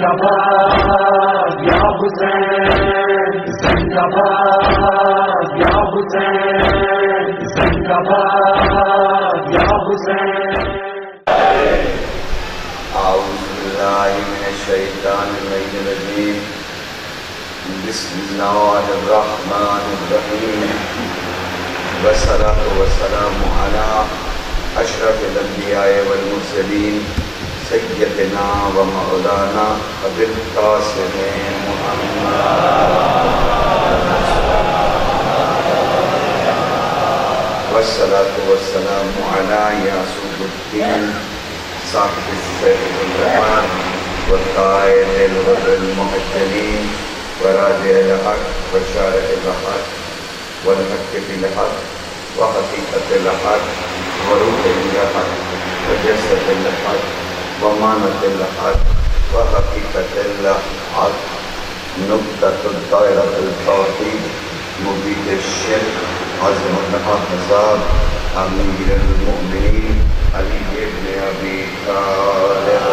زندہ باد یا حسین، زندہ باد یا حسین، زندہ باد یا حسین۔ اعوذ باللہ من الشیطان الرجیم، بسم اللہ الرحمن الرحیم، والصلاة والسلام علی اشرف الانبیاء والمرسلین، سیدنا و مولانا ابی القاسم محمد، والصلاة والسلام علی یعصوب الدین صاحب السیف الرحمن والقائد الغر المحجلین ورادع الحق وشارع الحق والحق بالحق وحقیقت الحق وروح الحق وجسد الحق ومانت الحق وحقیقت الحق، نقطۃ الدائرۃ التوحید، مبید الشرک، عظمت الاحزاب، امیر المؤمنین علی ابن ابی طالب،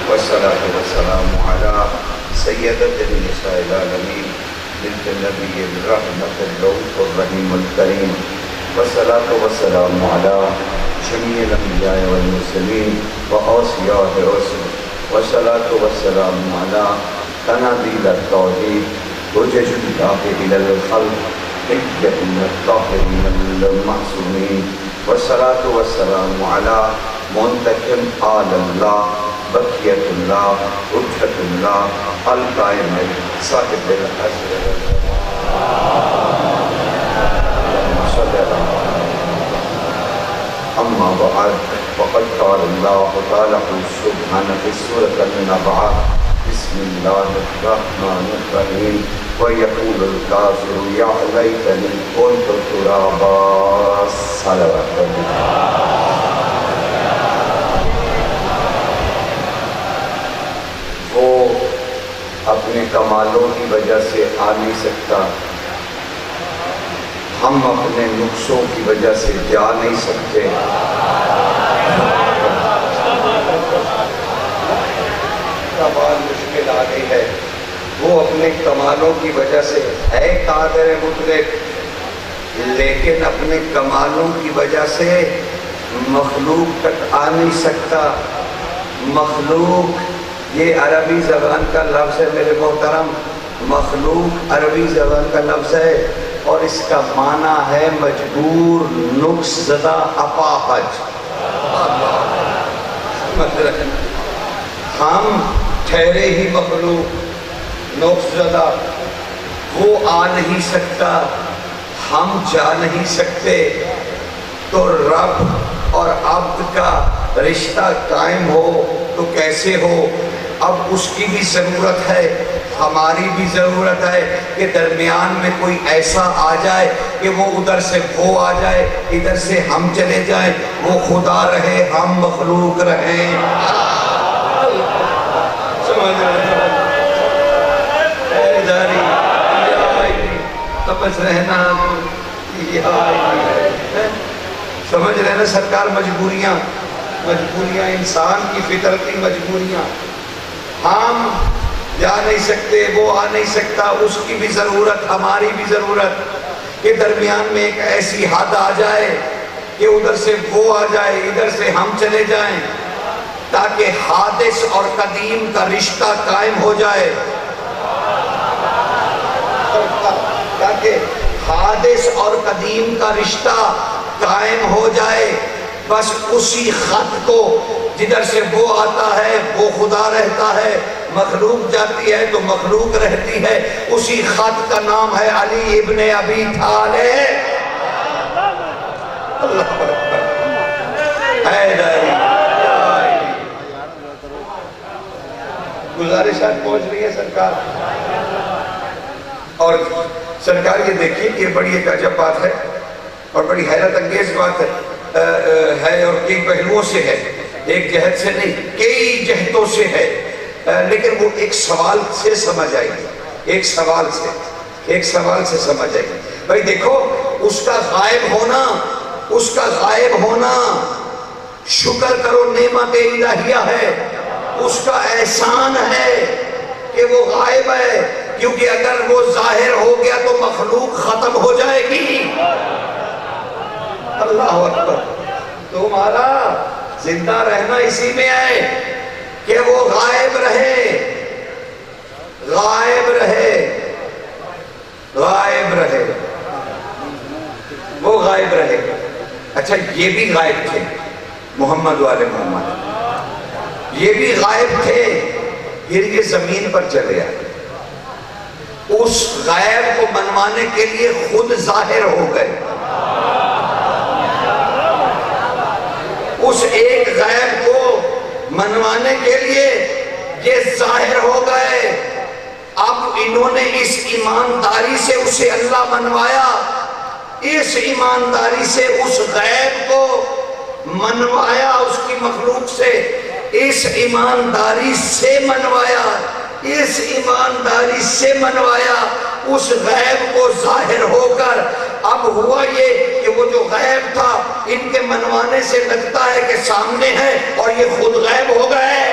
والصلاة والسلام علی سیدۃ النساء العالمین بنت النبی الرحمۃ الرؤوف الرحیم الکریم، والصلاة والسلام علی جمیع الانبیاء والمرسلین واوصیاء الرسل، والصلاة والسلام علی قنادیل التوحید، حجج اللہ الی الخلق، حجۃ الطاہرین المعصومین، والصلاة والسلام علی منتقم آل اللہ، بقیت اللہ، حجت اللہ، القائم صاحب العصر اما بعد، فقد قال اللہ تعالی سبحانہ فی سورۃ النبأ، بسم اللہ الرحمن الرحیم، وَيَقُولُ الْكَافِرُ يَا لَيْتَنِي كُنتُ تُرَابًا، صلوات اللہ۔ وہ اپنے کمالوں کی وجہ سے آ نہیں سکتا، ہم اپنے نقصوں کی وجہ سے جا نہیں سکتے۔ بات مشکل آ گئی ہے، وہ اپنے کمالوں کی وجہ سے ہے قادر مطلق، لیکن اپنے کمالوں کی وجہ سے مخلوق تک آ نہیں سکتا۔ مخلوق یہ عربی زبان کا لفظ ہے میرے محترم، مخلوق عربی زبان کا لفظ ہے اور اس کا معنی ہے مجبور، نقص زدہ، اپاہج۔ ہم ٹھہرے ہی مخلوق، نقص زدہ، وہ آ نہیں سکتا، ہم جا نہیں سکتے، تو رب اور عبد کا رشتہ قائم ہو تو کیسے ہو؟ اب اس کی بھی ضرورت ہے، ہماری بھی ضرورت ہے کہ درمیان میں کوئی ایسا آ جائے کہ وہ ادھر سے وہ آ جائے، ادھر سے ہم چلے جائیں، وہ خدا رہے، ہم مخلوق رہیں۔ سمجھ رہنا، سمجھ رہے نا سرکار؟ مجبوریاں انسان کی فطرتی مجبوریاں، ہم جا نہیں سکتے، وہ آ نہیں سکتا، اس کی بھی ضرورت، ہماری بھی ضرورت کہ درمیان میں ایک ایسی حد آ جائے کہ ادھر سے وہ آ جائے، ادھر سے ہم چلے جائیں، تاکہ حادث اور قدیم کا رشتہ قائم ہو جائے، تاکہ حادث اور قدیم کا رشتہ قائم ہو جائے۔ بس اسی خط کو جدھر سے وہ آتا ہے وہ خدا رہتا ہے، مخلوق جاتی ہے تو مخلوق رہتی ہے، اسی خط کا نام ہے علی ابن ابی طالب۔ گزارشات پہنچ رہی ہے سرکار، اور سرکار یہ دیکھیے کہ بڑی ایک عجب بات ہے اور بڑی حیرت انگیز بات ہے اور کئی پہلوؤں سے ہے، ایک جہت سے نہیں، کئی جہتوں سے ہے، لیکن وہ ایک سوال سے سمجھ آئی، ایک سوال سے سمجھ آئی۔ بھائی دیکھو، اس کا غائب ہونا شکر کرو نعمت الہیہ ہے، اس کا احسان ہے کہ وہ غائب ہے، کیونکہ اگر وہ ظاہر ہو گیا تو مخلوق ختم ہو جائے گی۔ اللہ اکبر۔ تمہارا زندہ رہنا اسی میں ہے کہ وہ غائب رہے، غائب رہے، غائب رہے، وہ غائب رہے۔ اچھا یہ بھی غائب تھے محمد والے محمد، یہ بھی غائب تھے، پھر یہ زمین پر چلے آئے، اس غائب کو منوانے کے لیے خود ظاہر ہو گئے، اس ایک غائب کو منوانے کے لیے یہ ظاہر ہو گئے۔ اب انہوں نے اس ایمانداری سے اسے اللہ منوایا، اس ایمانداری سے اس غیب کو منوایا، اس کی مخلوق سے اس ایمانداری سے منوایا، اس ایمانداری سے منوایا، اس غیب کو ظاہر ہو کر اب ہوا یہ کہ وہ جو غیب تھا ان کے منوانے سے لگتا ہے کہ سامنے ہے اور یہ خود غیب ہو گئے۔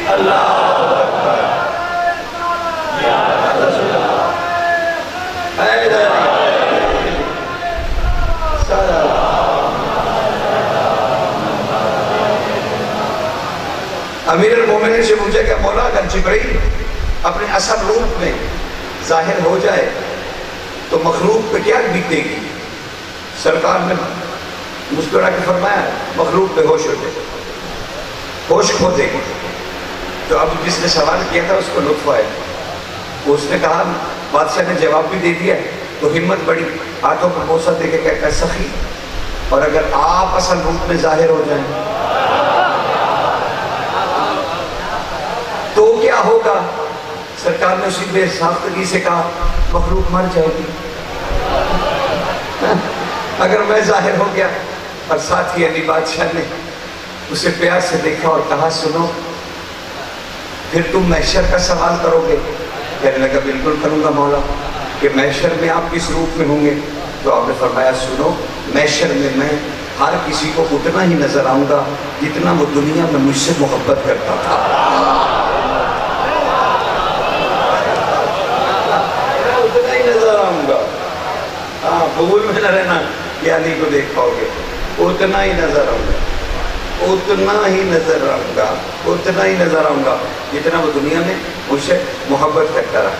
اللہ امیر المومنین سے پوچھا کہ مولا اگر جبرائیل اپنے اصل روپ میں ظاہر ہو جائے تو مخلوق پہ کیا بیتے گی؟ سرکار نے مسکرا کے فرمایا مخلوق بے ہوش ہو جائے، ہوش کھو دے گی۔ تو اب جس نے سوال کیا تھا اس کو لطف آئے، اس نے کہا بادشاہ نے جواب بھی دے دیا تو ہمت بڑی، ہاتھوں پر بوسہ دے کے کہتا ہے سخی، اور اگر آپ اصل روپ میں ظاہر ہو جائیں تو کیا ہوگا؟ سرکار نے اسی بے ساختگی سے کہا مخلوق مر جائے گی۔ اگر میں ظاہر ہو گیا، اور ساتھ ہی علی بادشاہ نے اسے پیار سے دیکھا اور کہا سنو پھر تم محشر کا سوال کرو گے؟ کہنے لگا بالکل کروں گا مولا، کہ محشر میں آپ کس روپ میں ہوں گے؟ تو آپ نے فرمایا سنو محشر میں ہر کسی کو اتنا ہی نظر آؤں گا جتنا وہ دنیا میں مجھ سے محبت کرتا تھا، اتنا ہی نظر آؤں گا۔ ہاں بھول میں نہ رہنا کہ علی کو دیکھ پاؤ گے، اتنا ہی نظر آؤں گا، اتنا ہی نظر آؤں گا، اتنا ہی نظر آؤں گا جتنا وہ دنیا میں مجھ سے محبت کرتا رہا،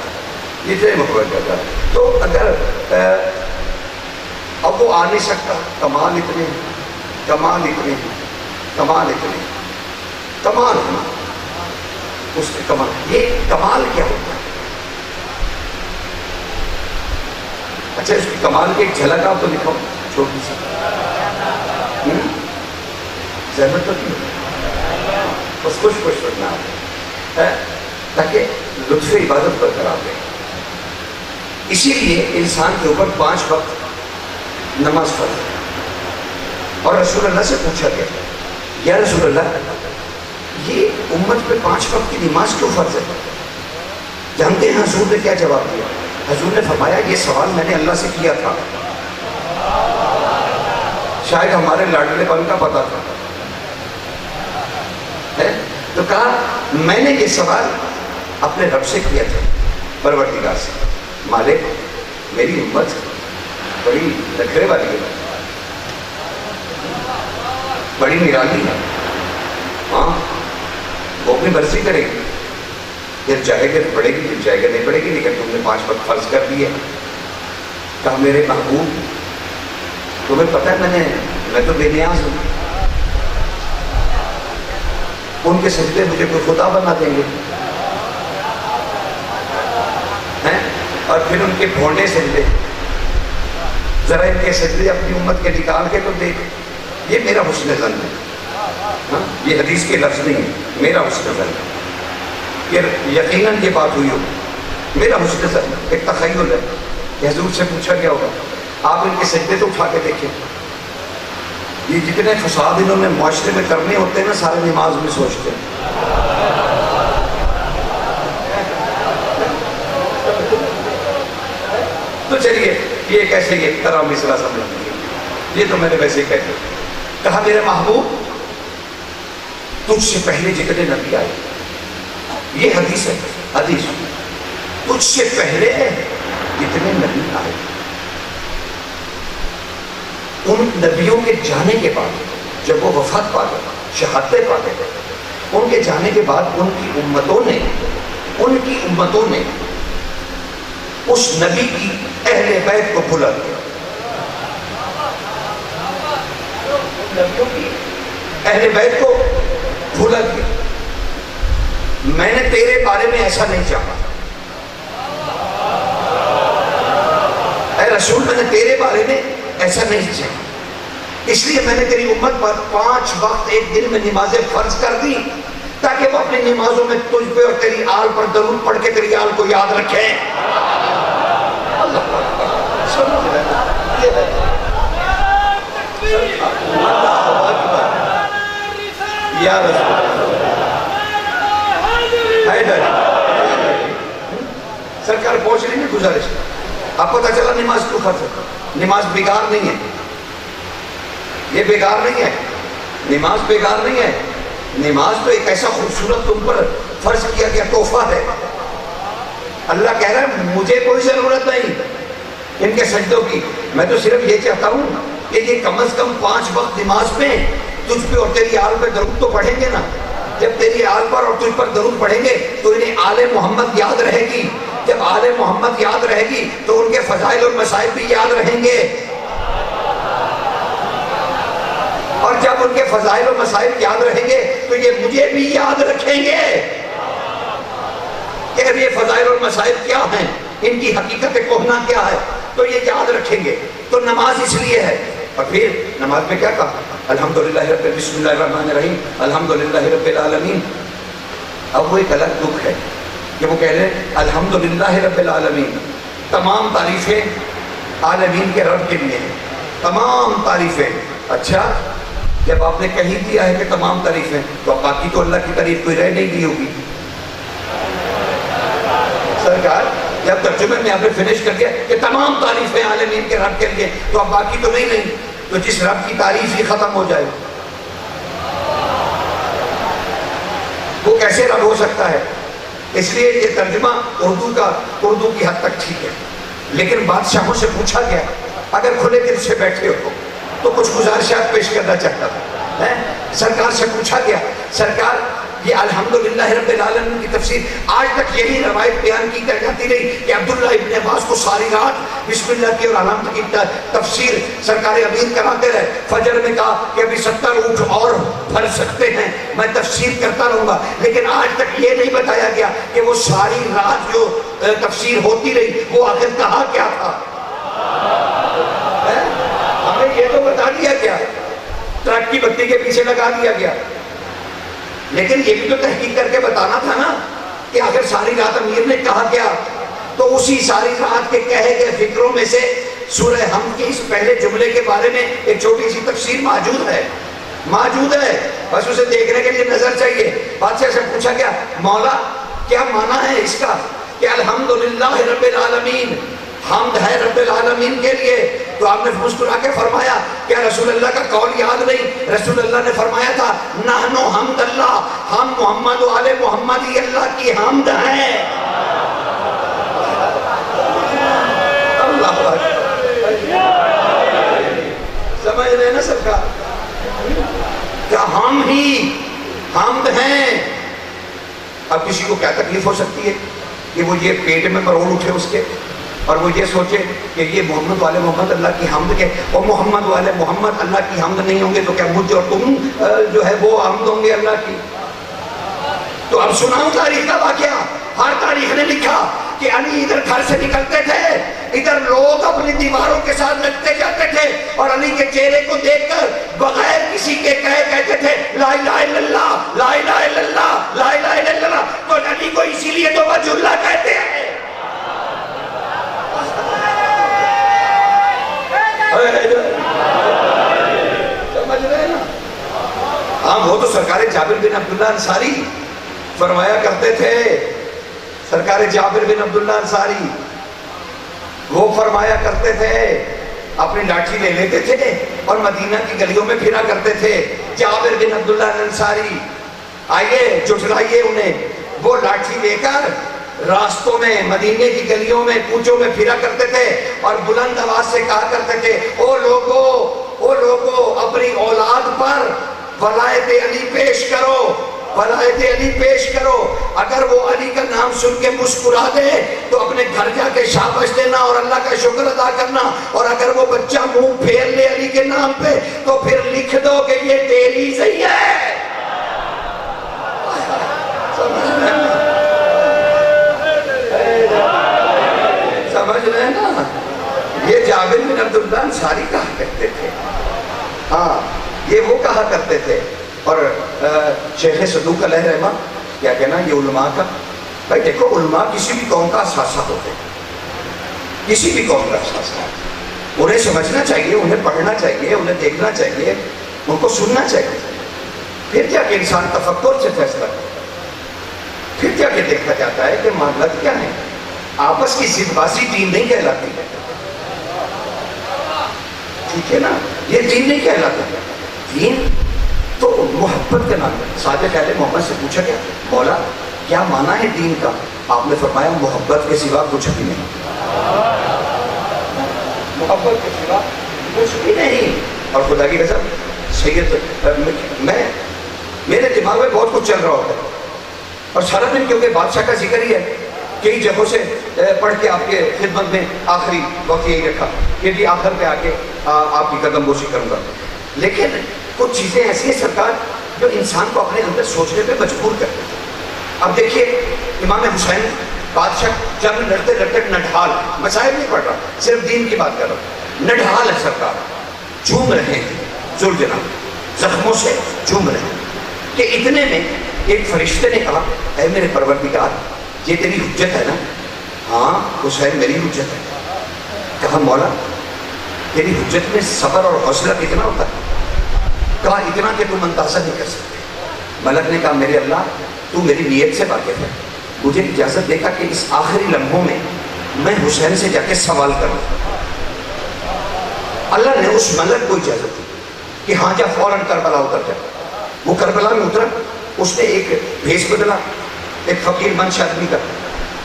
جتنے محبت کرتا رہا۔ تو اگر اب وہ آ نہیں سکتا، کمال اتنے ہیں، کمال اتنے ہیں، کمال اتنے ہیں، کمال ہے اس کے کمال۔ یہ کمال کیا ہوتا ہے؟ اچھا اس کی کمال کی ایک جھلک آپ تو دکھاؤ چھوٹی سی، زحمت تو نہیں، بس خوش خوش رکھنا ہے تاکہ لطف عبادت برقرار رہے۔ اسی لیے انسان کے اوپر 5 وقت نماز فرض ہے، اور رسول اللہ سے پوچھا گیا یا رسول اللہ یہ امت پہ 5 وقت کی نماز کیوں فرض ہے؟ جانتے ہیں حضور نے کیا جواب دیا؟ حضور نے فرمایا یہ سوال میں نے اللہ سے کیا تھا، شاید ہمارے لاڈلے پن کا پتہ تھا، تو کہا میں نے یہ سوال اپنے رب سے کیا تھا، پروردگار سے، مالک میری امت بڑی نخرے والی ہے، بڑی نرالی ہے، ہاں وہ اپنی مرضی کرے گی، پھر چاہے گا تو پڑے گی، پھر چاہے گا نہیں پڑے گی، لیکن تم نے 5 وقت فرض کر دیے۔ کہا میرے محبوب تمہیں پتہ ہے میں تو بے نیاز ہوں، ان کے سجدے مجھے کوئی خدا بنا دیں گے، اور پھر ان کے بھونڈے سجدے، ذرا ان کے سجدے اپنی امت کے نکال کے تو دیکھ، یہ میرا حسن ظن ہے، یہ حدیث کے لفظ نہیں ہے، میرا حسن ظن ہے، یقیناً یہ بات ہوئی ہوگی، میرا حسن ظن ایک تخیل ہے کہ حضور سے پوچھا گیا ہوگا آپ ان کے سجدے تو اٹھا کے دیکھیں، یہ جتنے فساد انہوں نے معاشرے میں کرنے ہوتے ہیں نا سارے نماز میں سوچتے ہیں۔ تو چلیے یہ کیسے یہ طرح مصرا سمجھ، یہ تو میں نے ویسے کہہ دیا. کہا میرے محبوب تجھ سے پہلے جتنے نبی آئے، یہ حدیث ہے، حدیث، تجھ سے پہلے جتنے نبی آئے ان نبیوں کے جانے کے بعد جب وہ وفات پا گئے، شہادتیں پا گئے، ان کے جانے کے بعد ان کی امتوں نے اس نبی کی اہل بیت کو بھلا دیا. نبیوں کی اہل بیت کو بھلا دیا. میں نے تیرے بارے میں ایسا نہیں چاہا، اے رسول میں نے تیرے بارے میں ایسا نہیں چاہا، اس لیے میں نے تیری امت پر 5 وقت ایک دن میں نمازیں فرض کر دی تاکہ وہ اپنی نمازوں میں تجھ پہ اور تیری آل پر درود پڑھ کے تیری آل کو یاد رکھیں. یا سرکار پہنچ رہی ہے گزارش، آپ کو پتا چلا نماز کیوں فرض ہے. نماز بیکار نہیں ہے، یہ بیکار نہیں ہے، نماز بیکار نہیں ہے. نماز تو ایک ایسا خوبصورت تم پر فرض کیا گیا تحفہ ہے. اللہ کہہ رہا ہے مجھے کوئی ضرورت نہیں ان کے سجدوں کی، میں تو صرف یہ چاہتا ہوں کہ یہ کم از کم 5 وقت نماز میں تجھ پہ اور تیری آل پہ درود تو پڑھیں گے نا. جب تیری آل پر اور تجھ پر درود پڑھیں گے تو انہیں آل محمد یاد رہے گی. جب آل محمد یاد رہے گی تو ان کے فضائل اور مسائل بھی یاد رہیں گے، اور جب ان کے فضائل و مسائل یاد رہیں گے تو یہ مجھے بھی یاد رکھیں گے کہ یہ فضائل اور مسائل کیا ہیں، ان کی حقیقت کہنا کیا ہے، تو یہ یاد رکھیں گے. تو نماز اس لیے ہے. اور پھر نماز میں کیا کہا؟ الحمدللہ بسم اللہ الرحمن الرحیم الحمدللہ رب العالمین. اب وہ ایک الگ دکھ ہے کہ وہ کہہ رہے ہیں الحمدللہ رب العالمین. تمام تعریفیں عالمین کے رب کے لیے ہیں، تمام تعریفیں. اچھا جب آپ نے کہی دیا ہے کہ تمام تعریفیں، تو اب باقی تو اللہ کی تعریف کوئی رہ نہیں گئی ہوگی. سرکار جب ترجمے میں آپ نے فنش کر دیا کہ تمام تعریفیں عالمین کے رب کے لیے، تو اب باقی تو نہیں رہی. تو جس رب کی تعریف ہی ختم ہو جائے وہ کیسے رب ہو سکتا ہے؟ اس لیے یہ ترجمہ اردو کی حد تک ٹھیک ہے، لیکن بادشاہوں سے پوچھا گیا اگر کھلے دل سے بیٹھے ہو تو کچھ گزارشات پیش کرنا چاہتا تھا. سرکار سے پوچھا گیا سرکار یہ الحمدللہ رب العالمین کی تفسیر آج تک یہی روایت بیان کی جاتی رہی کہ عبداللہ ابن عباس کو ساری رات بسم اللہ کی اور علامت کی تفسیر سرکار امیر کراتے رہے. فجر میں کہا کہ ابھی 70 اونٹ اور بھر سکتے ہیں، میں تفسیر کرتا رہوں گا، لیکن آج تک یہ نہیں بتایا گیا کہ وہ ساری رات جو تفسیر ہوتی رہی وہ آخر کہا کیا تھا. ہمیں یہ تو بتا دیا گیا، ٹرک کی بتی کے پیچھے لگا دیا گیا، لیکن یہ بھی تو تحقیق کر کے بتانا تھا نا کہ آخر ساری رات امیر نے کہا کیا. تو اسی ساری رات کے کہے گئے فکروں میں سے سورہ حمد کے اس پہلے جملے کے بارے میں ایک چھوٹی سی تفسیر موجود ہے، بس اسے دیکھنے کے لیے نظر چاہیے. بادشاہ سے پوچھا گیا مولا کیا معنی ہے اس کا کہ الحمدللہ رب العالمین، حمد ہے رب العالمین کے لیے. تو آپ نے مسکرا کے فرمایا کیا رسول اللہ کا قول یاد نہیں؟ رسول اللہ نے فرمایا تھا نحنو حمد اللہ، ہم محمد و آل محمد ہی اللہ کی حمد ہیں. اللہ سمجھ رہے نا سرکار؟ کیا ہم ہی حمد ہیں؟ اب کسی کو کیا تکلیف ہو سکتی ہے کہ وہ یہ پیٹ میں مروڑ اٹھے اس کے اور وہ یہ سوچے کہ یہ محمد والے محمد اللہ کی حمد کے، اور محمد والے محمد اللہ کی حمد نہیں ہوں گے تو کیا مجھ اور تم جو ہے وہ حمد ہوں گے اللہ کی؟ تو اب سناؤں تاریخ کا واقعہ. ہر تاریخ نے لکھا کہ علی ادھر گھر سے نکلتے تھے، ادھر لوگ اپنی دیواروں کے ساتھ لگتے جاتے تھے اور علی کے چہرے کو دیکھ کر بغیر کسی کے کہتے تھے لا الہ الا اللہ، لا الہ الا اللہ، لا الہ الا اللہ. تو علی کو اسی لیے تو وجہ اللہ کہتے ہیں. سمجھ رہے ہیں نا؟ ہاں وہ تو سرکار جابر بن عبداللہ انصاری فرمایا کرتے تھے. سرکار جابر بن عبداللہ انصاری وہ فرمایا کرتے تھے اپنی لاٹھی لے لیتے تھے اور مدینہ کی گلیوں میں پھرا کرتے تھے. جابر بن عبداللہ الانصاری آئیے جھٹلائیے انہیں. وہ لاٹھی لے کر راستوں میں مدینے کی گلیوں میں کوچوں میں پھرا کرتے تھے اور بلند آواز سے کہا کرتے تھے او لوگو اپنی اولاد پر ولایت علی پیش کرو, ولایت علی پیش کرو. اگر وہ علی کا نام سن کے مسکرا دے تو اپنے گھر جا کے شاباش دینا اور اللہ کا شکر ادا کرنا, اور اگر وہ بچہ منہ پھیر لے علی کے نام پہ تو پھر لکھ دو کہ یہ تیری صحیح ہے. سمجھ رہے ہیں نا؟ یہ جابر بن عبداللہ انصاری کہا کرتے تھے. ہاں یہ وہ کہا کرتے تھے. اور شیخ صدوق علیہ رحمہ کیا کہنا یہ علماء کا, بھائی دیکھو علماء کسی بھی قوم کا اثاثہ ہوتے ہیں, کسی بھی قوم کا اثاثہ. انہیں سمجھنا چاہیے, انہیں پڑھنا چاہیے, انہیں دیکھنا چاہیے, ان کو سننا چاہیے. پھر جا کے انسان تفکر سے فیصلہ کرتا ہے. پھر جا کے دیکھا جاتا ہے کہ معاملات کیا ہے. آپس کی ضد بازی دین نہیں کہلاتی ہے, ٹھیک ہے نا؟ یہ دین نہیں کہلاتا. دین تو محبت کا نام ہے. صادق اہل محمد سے پوچھا گیا مولا کیا معنی ہے دین کا؟ آپ نے فرمایا محبت کے سوا کچھ بھی نہیں. محبت کے سوا کچھ بھی نہیں. اور خدا کی قسم سید میرے دماغ میں بہت کچھ چل رہا ہوتا ہے اور سارا دن کیونکہ بادشاہ کا ذکر ہی ہے, کئی جگہوں سے پڑھ کے آپ کے خدمت میں آخری وقت یہی رکھا کہ جی آخر پہ آ کے آپ کی قدم بوسی کروں گا. لیکن کچھ چیزیں ایسی ہیں سرکار جو انسان کو اپنے اندر سوچنے پہ مجبور کرتے ہیں. اب دیکھیے امام حسین بادشاہ جنگ لڑتے لڑتے نڈھال, مسائل نہیں پڑھ رہا, صرف دین کی بات کر رہا ہوں. نڈھال ہے سرکار, جھوم رہے ہیں ذوالجلال, زخموں سے جھوم رہے ہیں کہ اتنے میں ایک فرشتے نے کہا اے میرے پروردگار یہ تیری حجت ہے نا؟ ہاں حسین میری حجت ہے. کہا مولا تیری حجت میں صبر اور حوصلہ کتنا ہوتا ہے؟ کہا اتنا کہ تم اندازہ نہیں کر سکتے. ملک نے کہا میرے اللہ تو میری نیت سے واقف ہے, مجھے اجازت دے گا کہ اس آخری لمحوں میں حسین سے جا کے سوال کروں. اللہ نے اس ملک کو اجازت دی کہ ہاں جا فوراً کربلا اتر جا. وہ کربلا میں اترا, اس نے ایک بھیس بدلا, ایک فقیر منش آدمی کا,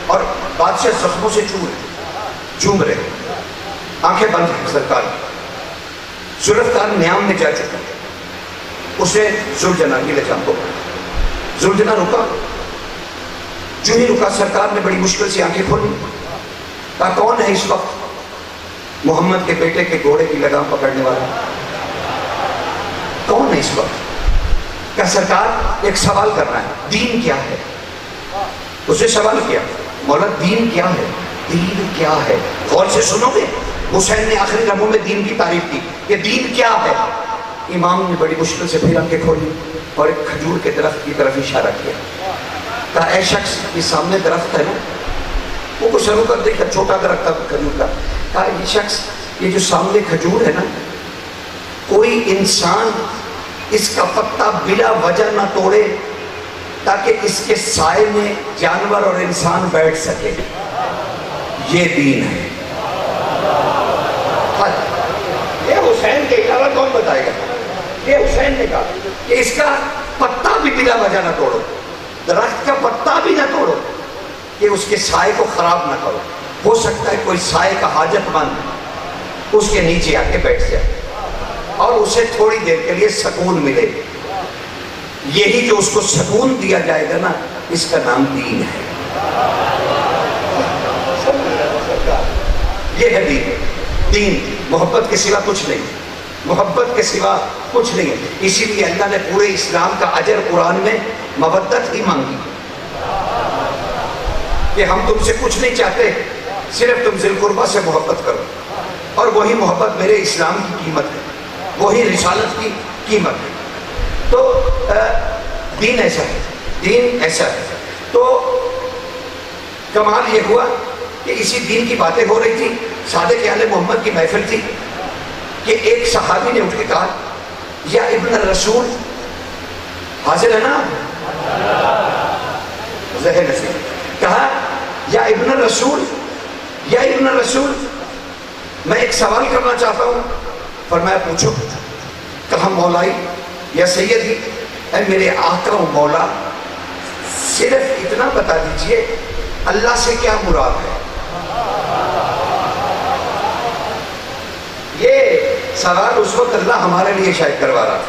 اور بادشاہ زخموں سے چوم رہے, آنکھیں بند ہیں سرکار. ذوالفقار نیام میں جا چکا, اسے ذوالجنا کی لجام کو ذوالجنا رکا. جو ہی رکا سرکار نے بڑی مشکل سے آنکھیں کھولی. کہا کون ہے اس وقت محمد کے بیٹے کے گھوڑے کی لگام پکڑنے والا؟ کون ہے اس وقت؟ کہا سرکار ایک سوال کرنا ہے, دین کیا ہے؟ اسے سوال کیا مولا دین کیا ہے؟ دین کیا ہے؟ غور سے سنو گے. حسین نے آخری لمحوں میں دین کی تعریف کی کہ دین کیا ہے. امام نے بڑی مشکل سے پھر آنکھیں کھولی اور ایک کھجور کے درخت کی طرف اشارہ کیا. کہا اے شخص یہ سامنے درخت ہے نا؟ وہ کچھ شروع کر دیکھا, چھوٹا درخت تھا کھجور کا. کہا یہ شخص یہ جو سامنے کھجور ہے نا, کوئی انسان اس کا پتا بلا وجہ نہ توڑے تاکہ اس کے سائے میں جانور اور انسان بیٹھ سکے. یہ دین ہے. یہ حسین کے علاوہ کون بتائے گا؟ یہ حسین نے کہا کہ اس کا پتا بھی بلا وجہ نہ توڑو, درخت کا پتا بھی نہ توڑو, کہ اس کے سائے کو خراب نہ کرو. ہو سکتا ہے کوئی سائے کا حاجت مند اس کے نیچے آ کے بیٹھ جائے اور اسے تھوڑی دیر کے لیے سکون ملے. یہی جو اس کو سکون دیا جائے گا نا, اس کا نام دین ہے. یہ ہے دین. دین محبت کے سوا کچھ نہیں, محبت کے سوا کچھ نہیں ہے. اسی لیے اللہ نے پورے اسلام کا اجر قرآن میں مودت ہی مانگی کہ ہم تم سے کچھ نہیں چاہتے, صرف تم ذی القربہ سے محبت کرو, اور وہی محبت میرے اسلام کی قیمت ہے, وہی رسالت کی قیمت ہے. تو دین ایسا ہے, دین ایسا ہے. تو کمال یہ ہوا کہ اسی دین کی باتیں ہو رہی تھی, صادق اہل محمد کی محفل تھی, کہ ایک صحابی نے اٹھ کے کہا یا ابن الرسول, حاضر ہے نا ذہن سے, کہا یا ابن الرسول, یا ابن الرسول, میں ایک سوال کرنا چاہتا ہوں. فرمایا پوچھو. کہا مولائی یا سیدی، اے میرے آقا و مولا، صرف اتنا بتا دیجئے اللہ سے کیا مراد ہے. یہ سوال اس وقت اللہ ہمارے لیے شاید کروا رہا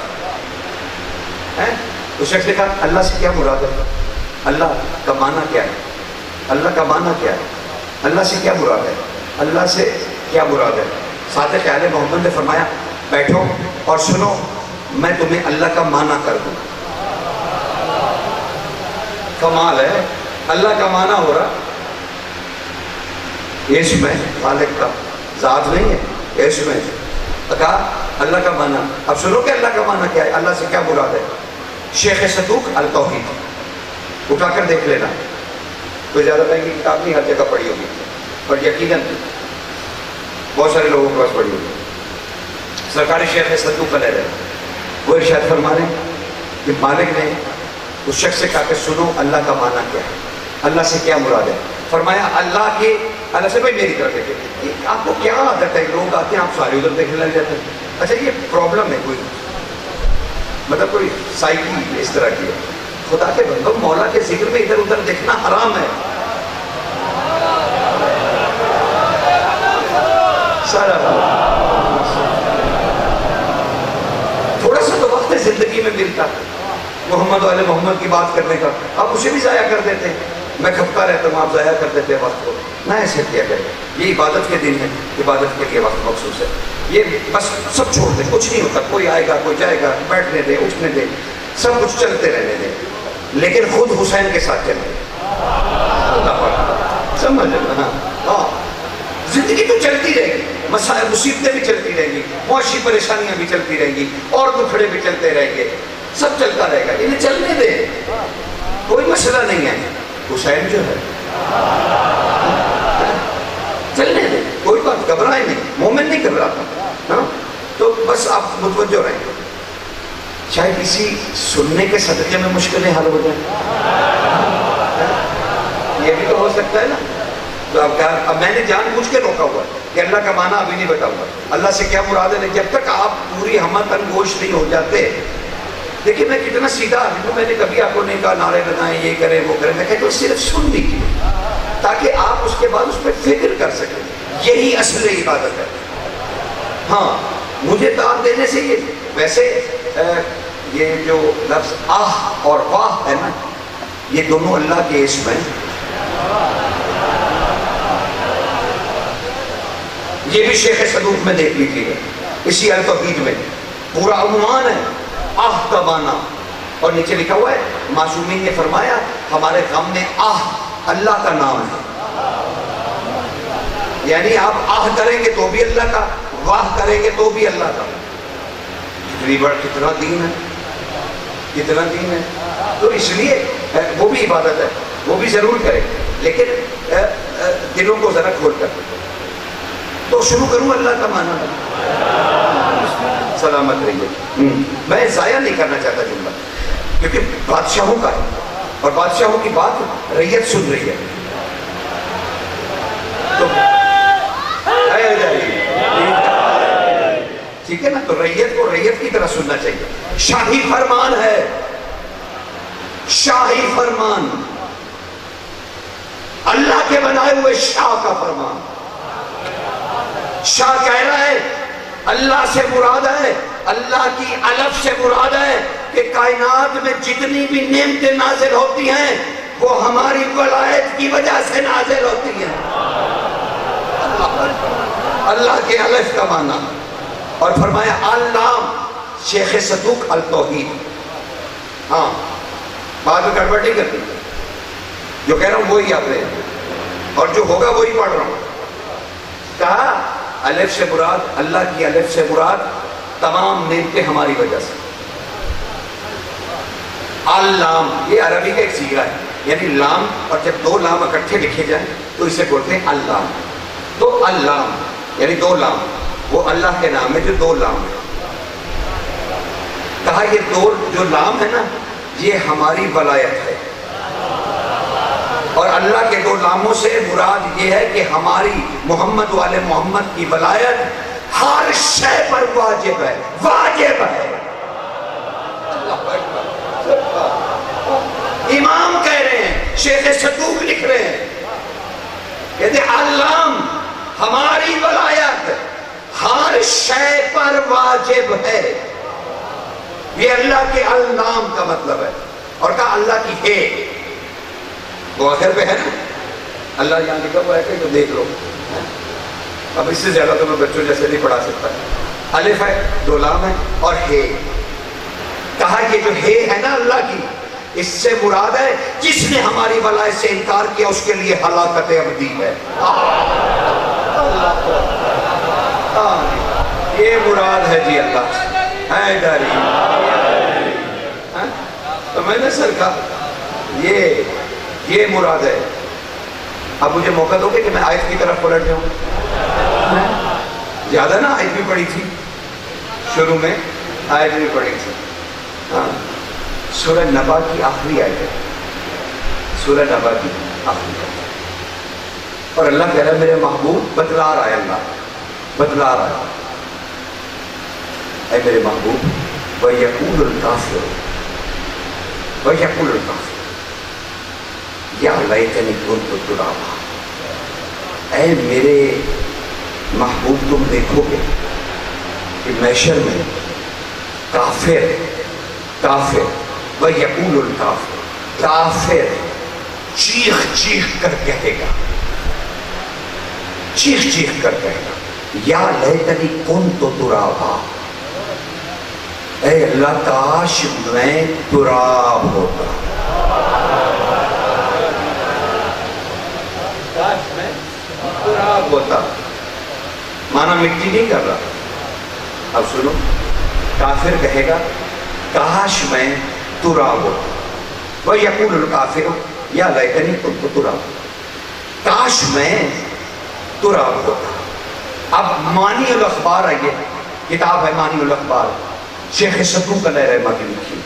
تھا. اس شخص نے کہا اللہ سے کیا مراد ہے، اللہ کا معنی کیا ہے، اللہ کا معنی کیا ہے، اللہ سے کیا مراد ہے، اللہ سے کیا مراد ہے. صادق آل محمد نے فرمایا بیٹھو اور سنو، میں تمہیں اللہ کا معنی کر دوں. کمال ہے، اللہ کا معنی ہو رہا. اس میں خالق کا ذات نہیں ہے، اس میں کہا اللہ کا معنی. اب سنو کہ اللہ کا معنی کیا ہے، اللہ سے کیا مراد ہے. شیخ صدوق التوحید اٹھا کر دیکھ لینا. کوئی زیادہ مہنگی کتاب نہیں، ہر جگہ پڑھی ہوگی، پر یقیناً بہت سارے لوگوں کے پاس پڑھی ہوگی. سرکاری شیخ صدوق علیہ وہ ارشاد فرما رہے ہیں کہ مالک نے اس شخص سے کہا کہ سنو اللہ کا معنی کیا ہے، اللہ سے کیا مراد ہے. فرمایا اللہ کے، اللہ سے بھائی میری طرف دیکھیں، آپ کو کیا عادت ہے، لوگ آتے ہیں آپ سارے ادھر دیکھنے لگ جاتے ہیں. اچھا یہ پرابلم ہے کوئی، مطلب کوئی سائیکی اس طرح کی ہے. خدا کے بندو، مولا کے ذکر میں ادھر ادھر دیکھنا حرام ہے. سارا تھوڑا سا تو وقت زندگی میں ملتا محمد والے محمد کی بات کرنے کا، آپ اسے بھی ضائع کر دیتے ہیں. میں کھپتا رہتا ہوں، آپ ضائع کر دیتے ہیں وقت کو. نہ ایسے کیا کریں، یہ عبادت کے دن ہے، عبادت کے لیے وقت مخصوص ہے. یہ بس سب چھوڑ دیں، کچھ نہیں ہوتا. کوئی آئے گا، کوئی جائے گا، بیٹھنے دیں، اٹھنے دیں، سب کچھ چلتے رہنے دیں، لیکن خود حسین کے ساتھ چلیں. سمجھ لینا. ہاں زندگی تو چلتی رہے گی، مسائل مصیبتیں بھی چلتی رہیں گی، معاشی پریشانیاں بھی چلتی رہیں گی، اور دکھڑے بھی چلتے رہیں گے، سب چلتا رہے گا. انہیں چلنے دیں، کوئی مسئلہ نہیں ہے. حسین جو ہے چلنے دیں، کوئی بات، گھبرائے نہیں. مومن نہیں گھبراتا. تو بس آپ متوجہ رہیں. شاید اسی سننے کے صدقے میں مشکلیں حل ہو جائیں. یہ بھی تو ہو سکتا ہے نا. تو اب میں نے جان بوجھ کے روکا ہوا کہ اللہ کا معنی ابھی نہیں بتاؤں گا، اللہ سے کیا مراد ہے. جب تک آپ پوری ہمہ تن گوش نہیں ہو جاتے. دیکھیں میں کتنا سیدھا آدمی ہوں، میں نے کبھی آپ کو نہیں کہا نعرے لگائیں، یہ کریں وہ کریں. میں کہتا ہوں صرف سن لیجیے تاکہ آپ اس کے بعد اس پہ فکر کر سکیں. یہی اصل عبادت ہے. ہاں مجھے داد دینے سے یہ ویسے یہ جو لفظ آہ اور واہ ہے نا، یہ دونوں اللہ کے اسم ہیں. یہ بھی شیخ صدوق میں دیکھ لیجیے، اسی التوحید میں پورا عنوان ہے آہ کا معنی، اور نیچے لکھا ہوا ہے معصومین نے فرمایا ہمارے غم میں آہ اللہ کا نام ہے. یعنی آپ آہ کریں گے تو بھی اللہ کا، واہ کریں گے تو بھی اللہ کا. کتنی بڑا، کتنا دین ہے، کتنا دین ہے. تو اس لیے وہ بھی عبادت ہے، وہ بھی ضرور کریں، لیکن دلوں کو ذرا کھول کر. تو شروع کروں اللہ کا معنی. سلامت رہیے. میں ضائع نہیں کرنا چاہتا جملہ، کیونکہ بادشاہوں کا ہے اور بادشاہوں کی بات رعیت سن رہی ہے. تو ٹھیک ہے نا، تو رعیت کو رعیت کی طرح سننا چاہیے. شاہی فرمان ہے، شاہی فرمان، اللہ کے بنائے ہوئے شاہ کا فرمان. شاہ کہہ رہا ہے اللہ سے مراد ہے، اللہ کی الف سے مراد ہے کہ کائنات میں جتنی بھی نعمتیں نازل ہوتی ہیں وہ ہماری ولایت کی وجہ سے نازل ہوتی ہیں. اللہ کے الف کا معنی. اور فرمایا علام شیخ صدوق التوحید. ہاں بعد میں گڑبڑ نہیں کرتی، جو کہہ رہا ہوں وہی آپ نے، اور جو ہوگا وہی پڑھ رہا ہوں. کہا الف سے مراد، اللہ کی الف سے مراد تمام نعمتیں ہماری وجہ سے. اللام یہ عربی کا ایک صیغہ ہے، یعنی لام، اور جب دو لام اکٹھے لکھے جائیں تو اسے بولتے ہیں اللام. تو اللام یعنی دو لام، وہ اللہ کے نام ہے جو دو لام ہے. کہا یہ دو جو لام ہے نا، یہ ہماری ولایت ہے. اور اللہ کے دو ناموں سے مراد یہ ہے کہ ہماری محمد والے محمد کی ولایت ہر شے پر واجب ہے، واجب ہے۔ امام کہہ رہے ہیں، شیخ صدوق لکھ رہے ہیں، کہتے ہیں علام ہماری ولایت ہر شے پر واجب ہے۔ یہ اللہ کے علام کا مطلب ہے، اور کہا اللہ کی ہے، وہ آخر پہ ہے نا، اللہ یہاں لکھا ہوا ہے کہ جو دیکھ لو، اب اس سے زیادہ تو میں بچوں جیسے نہیں پڑھا سکتا۔ الف ہے، دو لام ہے اور ہے۔ کہا یہ جو ہے نا اللہ کی، اس سے مراد ہے جس نے ہماری ولایت سے انکار کیا اس کے لیے ہلاکت ابدی ہے۔ یہ مراد ہے جی اللہ ہے ڈاری۔ تو میں نے سر کہا یہ مراد ہے۔ اب مجھے موقع دو گے کہ میں آیت کی طرف پلٹ جاؤں؟ زیادہ نا آیت بھی پڑھی تھی شروع میں، آیت بھی پڑھی تھی۔ ہاں، سورہ نبا کی آخری آیت ہے، سورہ نبا کی آخری آیت، اور اللہ کہہ رہا ہے میرے محبوب بتلا رہا ہے، اللہ بتلا رہا ہے، اے میرے محبوب وَيَقُولُ الْكَافِرُ وَيَقُولُ الْكَافِرُ یا لیتنی كُنتُ تُرَابًا۔ اے میرے محبوب تم دیکھو گے کہ محشر میں کافر وَيَقُولُ الْكَافِرُ کافر چیخ چیخ کر کہے گا، چیخ چیخ کر کہے گا یا لیتنی كُنتُ تُرَابًا، اے اللہ کاش میں تراب ہوتا، کاش میں تراب ہوتا۔ مانا مٹی نہیں کر رہا، اب سنو، کافر کہے گا کاش میں تراب ہوتا، وَيَقُولُ الْكَافِرُ یا لیتنی كُنتُ تُرَابًا، کاش میں تراب ہوتا۔ اب مانی الاخبار ہے، یہ کتاب ہے مانی الاخبار، شیخ صدوق علیہ رحمہ کی لکھی۔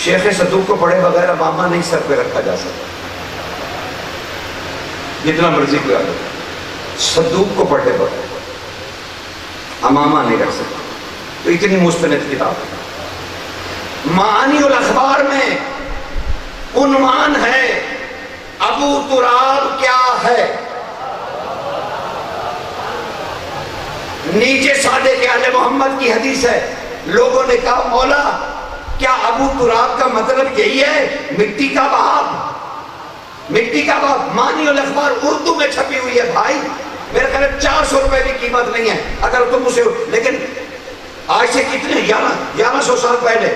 شیخ صدوق کو پڑھے بغیر امامہ نہیں سر پہ رکھا جا سکتا، جتنا مرضی کوئی آدمی، صدوق کو پڑھے بغیر امامہ نہیں رکھ سکتا، تو اتنی مستند کتاب ہے۔ معانی الاخبار میں عنوان ہے ابو تراب کیا ہے، نیچے صادق آل محمد کی حدیث ہے۔ لوگوں نے کہا مولا کیا ابو تراب کا مطلب یہی ہے مٹی کا باپ؟ مٹی کا باپ مانی الاخبار اردو میں چھپی ہوئی ہے بھائی، میرے خیال 400 روپے بھی قیمت نہیں ہے اگر تم اسے، لیکن آج سے کتنے 1100 سال پہلے،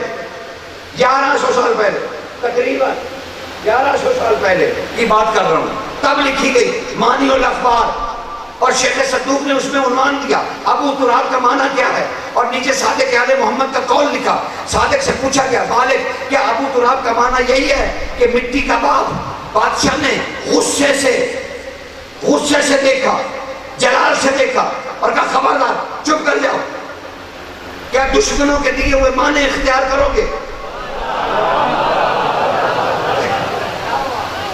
1100 سال پہلے، تقریباً 1100 سال پہلے کی بات کر رہا ہوں، تب لکھی گئی مانی الاخبار، اور شیخ صدوق نے اس میں عنوان دیا ابو تراب کا معنی کیا ہے، اور نیچے صادق آل محمد کا قول لکھا۔ صادق سے پوچھا گیا بالغ کیا ابو تراب کا معنی یہی ہے کہ مٹی کا باپ؟ بادشاہ نے غصے سے دیکھا، جلال سے دیکھا اور کہا خبردار چپ کر جاؤ، کیا دشمنوں کے دیے ہوئے معنی اختیار کرو گے؟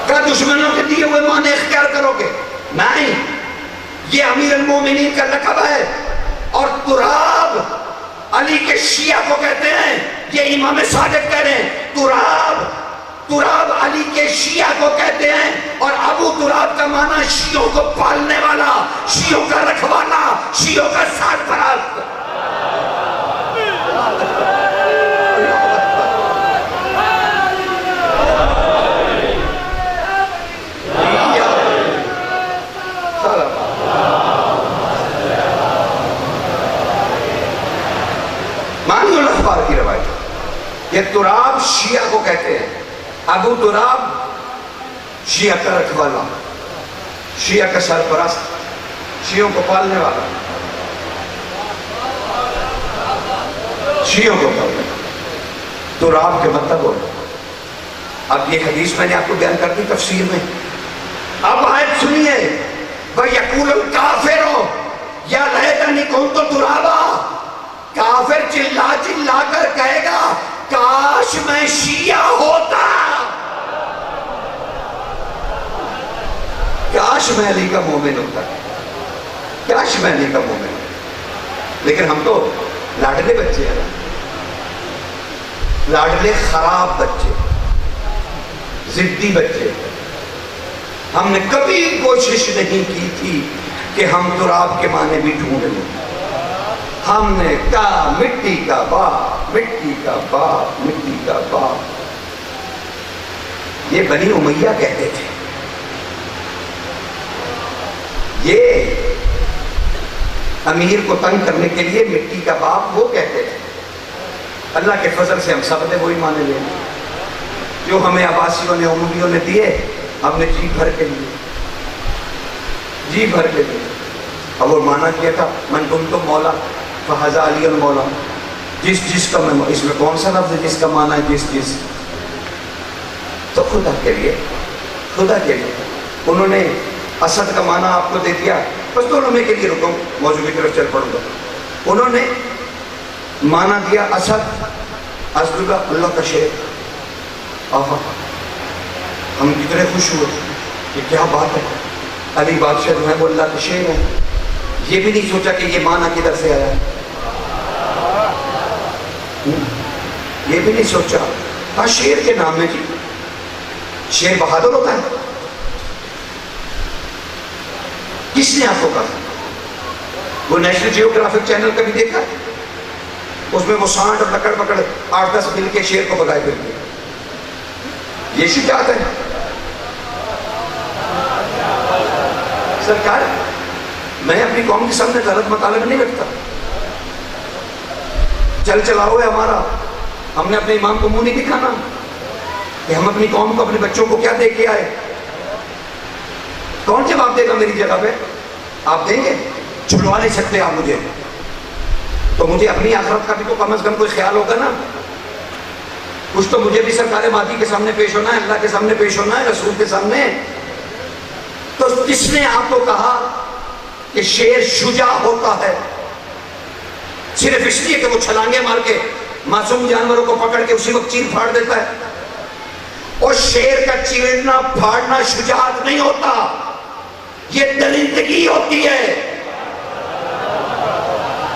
کیا دشمنوں کے دیے ہوئے معنی اختیار کرو گے؟ نہیں، یہ امیر المومنین کا لقب ہے، اور تراب علی کے شیعہ کو کہتے ہیں، یہ امام صادق کہہ رہے ہیں تراب علی کے شیعہ کو کہتے ہیں، اور ابو تراب کا معنی شیعوں کو پالنے والا، شیعوں کا رکھوالا، شیعوں کا سرپرست۔ مانی الاخبار کی روایت، یہ تراب شیعہ کو کہتے ہیں، ابو تراب شیعہ کا رکھوالا، شیعہ کا سرپرست، شیعوں کو پالنے والا، شیعوں کو پالنے والا، تراب کے مطلب ہو۔ اب یہ حدیث میں نے آپ کو بیان کر دی تفسیر میں، اب آیت سنیے، وَيَقُولُ الْكَافِرُ يَا لَيْتَنِي كُنتُ تُرَابًا، کافر چلا چلا کر کہے گا کاش میں شیعہ ہوتا۔ میں علی کا مومن ہوتا، کاش میں علی کا مومن ہوتا، لیکن ہم تو لاڈلے بچے ہیں، لاڈلے خراب بچے، ضدی بچے. ہم نے کبھی کوشش نہیں کی تھی کہ ہم تراب کے معنی بھی ڈھونڈ لیں. ہم نے کہا مٹی کا باپ، مٹی کا باپ، مٹی کا باپ. یہ بنی امیہ کہتے تھے، یہ امیر کو تنگ کرنے کے لیے مٹی کا باپ وہ کہتے تھے. اللہ کے فضل سے ہم سب نے وہی معنی لے لیے جو ہمیں عباسیوں نے امویوں نے دیے، ہم نے جی بھر کے لیے، جی بھر کے لیے. اب وہ مانا کیا تھا من کنتم مولا فہذا علی مولا، جس کا میں، اس میں کون سا لفظ ہے جس کا مانا ہے جس. تو خدا کے لیے، خدا کے لیے انہوں نے اسد کا معنی آپ کو دے دیا. بس 2 لمحے کے لیے رکو، موضوع کی طرف چل پڑوں گا. انہوں نے معنی دیا اسد، اسد اللہ کا شیر. آہا، ہم کتنے خوش ہوئے کہ کیا بات ہے، علی بادشاہ جو ہے وہ اللہ کے شیر ہے. یہ بھی نہیں سوچا کہ یہ معنی کدھر سے آیا ہے، یہ بھی نہیں سوچا. ہاں شیر کے نام میں جی، شیر بہادر ہوتا ہے. کس نے آپ کو کہا؟ وہ نیشنل جیوگرافک چینل کا بھی دیکھا، اس میں وہ سانڈ اور لکڑ پکڑ 8-10 مل کے شیر کو بگائے پھر گئے. یہ شجاعت ہے سرکار. میں اپنی قوم کے سامنے غلط مطالب نہیں رکھتا، چل چلاؤ ہے ہمارا. ہم نے اپنے امام کو منہ نہیں دکھانا کہ ہم اپنی قوم کو، اپنے بچوں کو کیا دے کے آئے. کون جواب دے گا میری جگہ پہ؟ آپ دیں گے؟ چھڑوا نہیں سکتے آپ مجھے، تو مجھے اپنی آخرت کا بھی تو کم از کم کوئی خیال ہوگا نا. کچھ تو مجھے بھی سرکار مادی کے سامنے پیش ہونا ہے، اللہ کے سامنے پیش ہونا ہے، رسول کے سامنے. تو کس نے آپ کو کہا کہ شیر شجاع ہوتا ہے صرف اس لیے کہ وہ چھلانگے مار کے معصوم جانوروں کو پکڑ کے اسی وقت چیر پھاڑ دیتا ہے؟ اور شیر کا چیرنا پھاڑنا شجاعت نہیں ہوتا، یہ درندگی ہوتی ہے.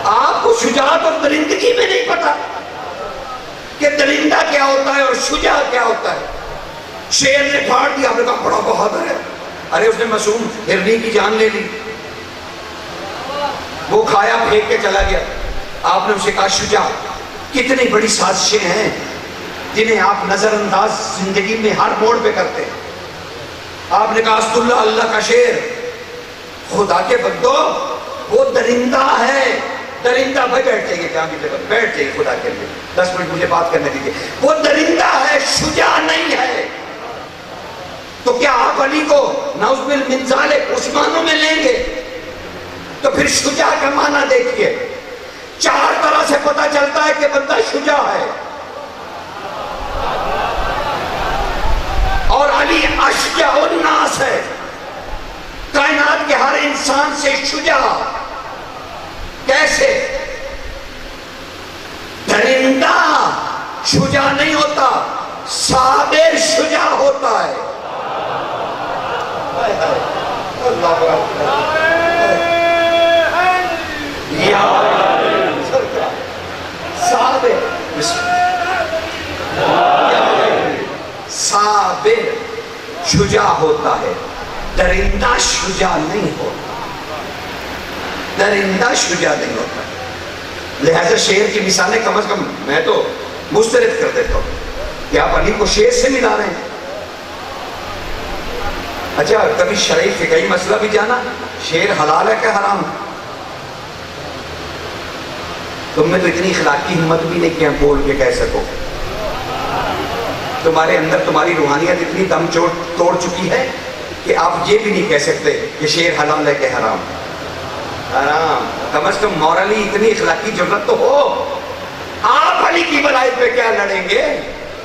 آپ کو شجاعت اور درندگی میں نہیں پتا کہ درندہ کیا ہوتا ہے اور شجاع کیا ہوتا ہے. شیر نے پھاڑ دیا، آپ نے کہا بڑا بہادر ہے. ارے اس نے معصوم ہرنی کی جان لے لی، وہ کھایا پھینک کے چلا گیا. آپ نے اسے کہا شجاع. کتنی بڑی سازشیں ہیں جنہیں آپ نظر انداز زندگی میں ہر موڑ پہ کرتے ہیں. آپ نے کہا اسد اللہ، اللہ کا شیر. خدا کے بندو، وہ درندہ ہے. درندہ بھائی بیٹھ جائیے، جہاں بھی جگہ بیٹھ جائیے خدا کے لیے، 10 منٹ مجھے بات کرنے دیجیے. وہ درندہ ہے، شجاع نہیں ہے. تو کیا آپ علی کو نعوذ باللہ من ذالک عثمانوں میں لیں گے؟ تو پھر شجاع کا معنی دیکھیے. 4 طرح سے پتہ چلتا ہے کہ بندہ شجاع ہے. اور علی اشجع الناس ہے، کائنات کے ہر انسان سے شجاع. کیسے؟ درندہ شجاع نہیں ہوتا، صابر شجاع ہوتا ہے. اللہ صابر شجاع ہوتا ہے، درندہ شجاع نہیں ہوتا. درندہ شجاع نہیں ہوتا. لہذا شیر کی مثالیں کم از کم میں تو مسترد کر دیتا ہوں کہ آپ علی کو شیر سے ملا رہے ہیں. اچھا کبھی شرعی فقہی مسئلہ بھی جانا، شیر حلال ہے کہ حرام؟ تم میں تو اتنی اخلاقی ہمت بھی نہیں کہ بول کے کہہ سکو. تمہارے اندر تمہاری روحانیت اتنی دم توڑ چکی ہے کہ آپ یہ بھی نہیں کہہ سکتے کہ شیر حلال ہے کہ حرام. حرام. کم از کم مورلی اتنی اخلاقی جرات تو ہو. آپ علی کی ولایت پہ کیا لڑیں گے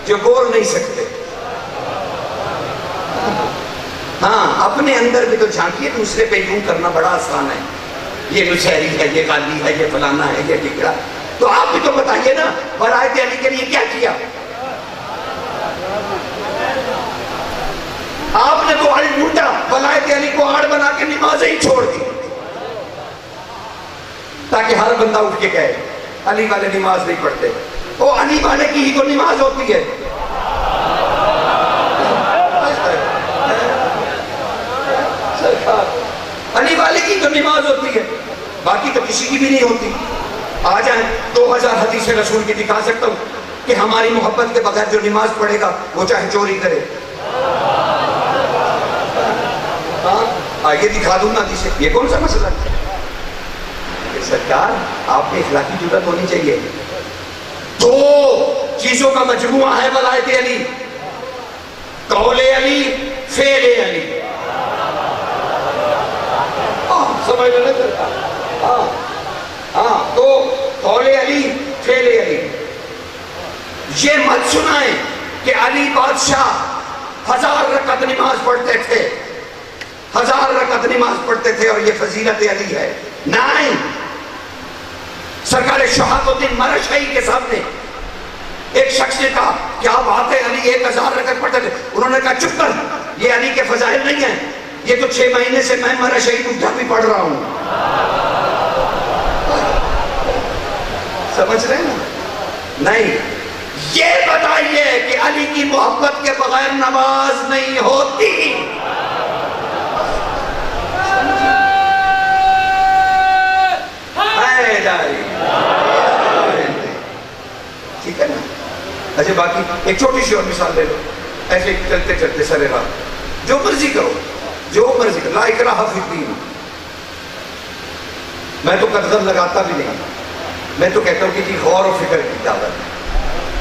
جو بول نہیں سکتے؟ ہاں اپنے اندر بھی تو جھانکیے، دوسرے پہ یوں کرنا بڑا آسان ہے. یہ نشہری ہے، یہ غالی ہے، یہ فلانا ہے، یہ ٹکڑا. تو آپ بھی تو بتائیے نا ولایت علی کے لیے کیا کیا. آپ نے تو الٹا ولایت علی کو آڑ بنا کے نمازیں ہی چھوڑ دی، تاکہ ہر بندہ اٹھ کے کہے علی والے نماز نہیں پڑھتے. وہ علی والے کی ہی تو نماز ہوتی ہے. علی والے کی تو نماز ہوتی ہے، باقی تو کسی کی بھی نہیں ہوتی. آ جائیں 2000 حدیث رسول کی دکھا سکتا ہوں کہ ہماری محبت کے بغیر جو نماز پڑھے گا وہ چاہے چوری کرے. یہ دکھا دوں گا حدیث. یہ کون سا مسئلہ ہے؟ سرکار آپ میں اخلاقی جرات ہونی چاہیے. دو چیزوں کا مجموعہ ہے ولایت علی، قول علی، فعل علی. سمجھ لو نا سرکار. تو قول علی، فعل علی. یہ مت سنائیں کہ علی بادشاہ 1000 رکعت نماز پڑھتے تھے، 1000 رکعت نماز پڑھتے تھے اور یہ فضیلت علی ہے. نہیں، سرکار شہاب الدین مرشحی کے سامنے ایک شخص نے کہا کیا بات ہے علی 1000 رکعت پڑھتے تھے؟ انہوں نے کہا چپ کر، یہ علی کے فضائل نہیں ہیں، یہ تو 6 مہینے سے میں مرشحی اٹھا بھی پڑھ رہا ہوں. سمجھ رہے ہیں نا؟ نہیں، یہ بتائیے کہ علی کی محبت کے بغیر نماز نہیں ہوتی. ٹھیک ہے نا؟ اچھا باقی ایک چھوٹی سی اور مثال لے لو. ایسے چلتے چلتے سرے راہ جو مرضی کرو، جو مرضی کرو، لا اکراہ فی الدین. میں تو قدغن لگاتا بھی نہیں، میں تو کہتا ہوں کہ جی غور و فکر کی دعوت،